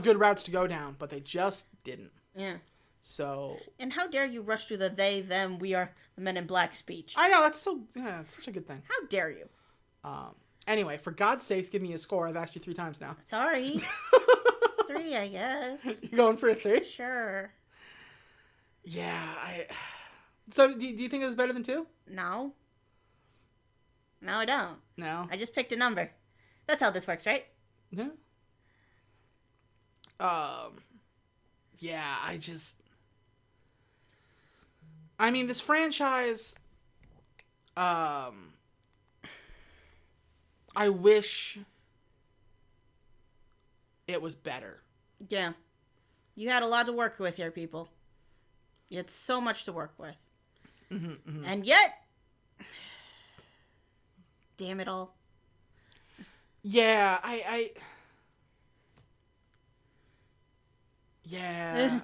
good routes to go down, but they just didn't. Yeah. So. And how dare you rush through the they, them, we are the Men in Black speech? I know, it's such a good thing. How dare you? Anyway, for God's sakes, give me a score. I've asked you 3 times now. Sorry. 3, I guess. You going for a 3? Sure. Yeah, So, do you think it was better than 2? No. No, I don't. No? I just picked a number. That's how this works, right? Yeah. Yeah, I mean, this franchise, I wish it was better. Yeah. You had a lot to work with here, people. You had so much to work with. And yet, damn it all. Yeah, yeah.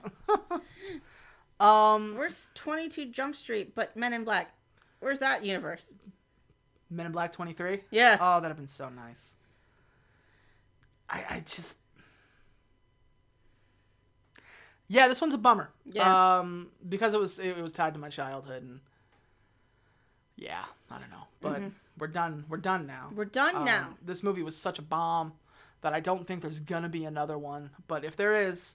Where's 22 Jump Street, but Men in Black? Where's that universe? Men in Black 23? Yeah. Oh, that'd have been so nice. I just... Yeah, this one's a bummer. Yeah. Because it was tied to my childhood, and yeah, I don't know. But we're done. We're done now. We're done now. This movie was such a bomb that I don't think there's gonna be another one. But if there is,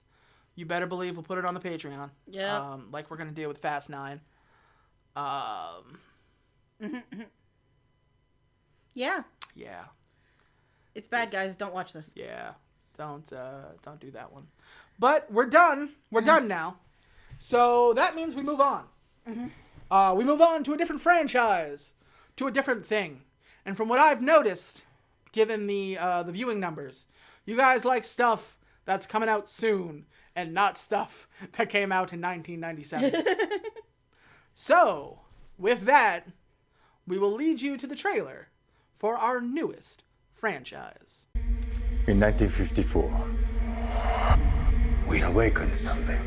you better believe we'll put it on the Patreon. Yeah. Like we're gonna do with Fast 9. Yeah. Yeah. It's bad, guys. Don't watch this. Yeah. Don't do that one. But we're done. We're done now. So that means we move on. we move on to a different franchise, to a different thing. And from what I've noticed, given the viewing numbers, you guys like stuff that's coming out soon and not stuff that came out in 1997. So, with that, we will lead you to the trailer for our newest franchise. In 1954, we awakened something.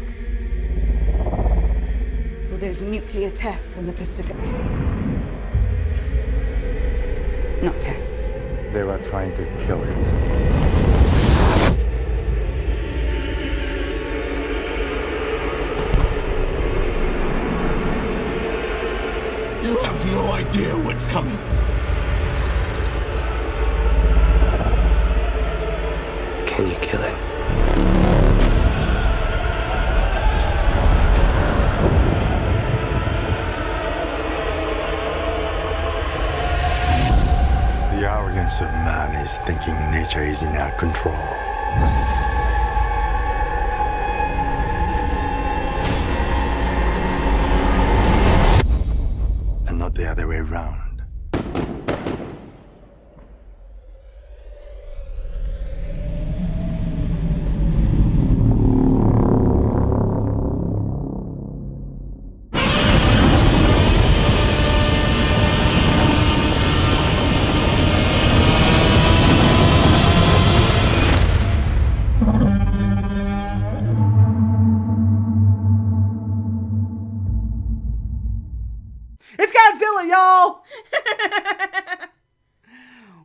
Well, there's nuclear tests in the Pacific. Not tests. They were trying to kill it. You have no idea what's coming. Can you kill it? The arrogance of man is thinking nature is in our control. And not the other way around. It's Godzilla, y'all!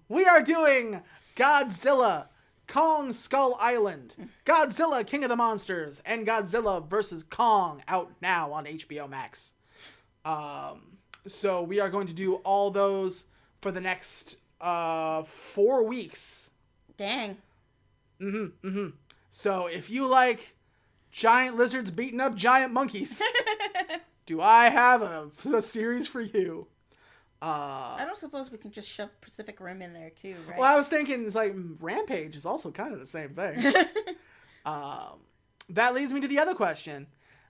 We are doing Godzilla, Kong Skull Island, Godzilla King of the Monsters, and Godzilla vs. Kong out now on HBO Max. So we are going to do all those for the next 4 weeks. Dang. So if you like giant lizards beating up giant monkeys, do I have a series for you? I don't suppose we can just shove Pacific Rim in there too, right? Well, I was thinking, it's like, Rampage is also kind of the same thing. That leads me to the other question.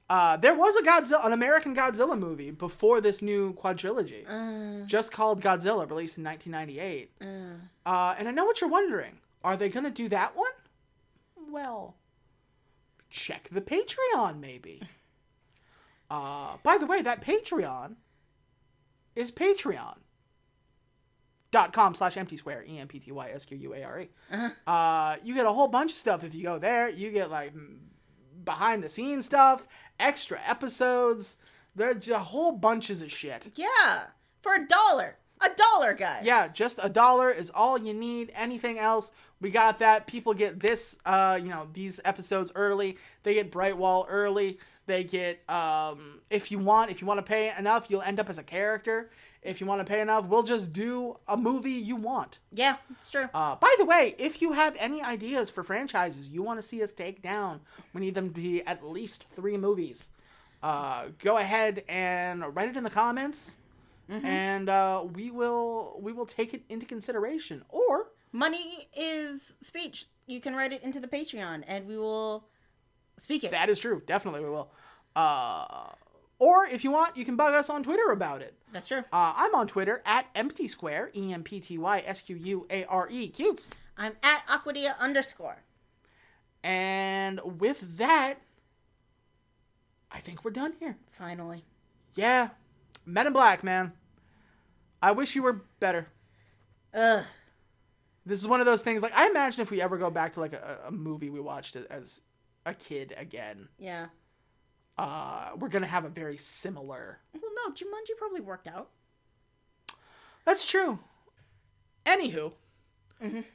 There was an American Godzilla movie before this new quadrilogy, just called Godzilla, released in 1998. And I know what you're wondering. Are they going to do that one? Well, check the Patreon, maybe. By the way, that Patreon is patreon.com/emptysquare, EMPTYSQUARE. You get a whole bunch of stuff if you go there. You get, like, behind the scenes stuff, extra episodes. There's a whole bunches of shit. Yeah, for $1. $1, guys. Yeah, just $1 is all you need. Anything else, we got that. People get this, these episodes early. They get Bright Wall early. They get, if you want to pay enough, you'll end up as a character. If you want to pay enough, we'll just do a movie you want. Yeah, it's true. By the way, if you have any ideas for franchises you want to see us take down, we need them to be at least 3 movies. Go ahead and write it in the comments, and we will take it into consideration. Or money is speech. You can write it into the Patreon, and we will speak it. That is true. Definitely we will. Or if you want, you can bug us on Twitter about it. That's true. I'm on Twitter at EmptySquare, EMPTYSQUARE, cutes. I'm at Aquadia_. And with that, I think we're done here. Finally. Yeah. Men in Black, man. I wish you were better. Ugh. This is one of those things, like, I imagine if we ever go back to, like, a movie we watched as a kid again. Yeah. We're going to have a very similar... Well, no, Jumanji probably worked out. That's true. Anywho,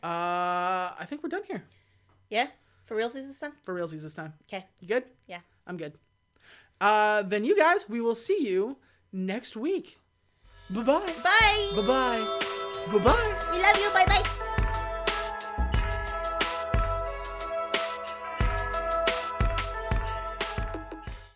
I think we're done here. Yeah? For realsies this time? For realsies this time. Okay. You good? Yeah. I'm good. Then you guys, we will see you next week. Bye-bye. Bye. Bye-bye. Bye-bye. We love you. Bye-bye.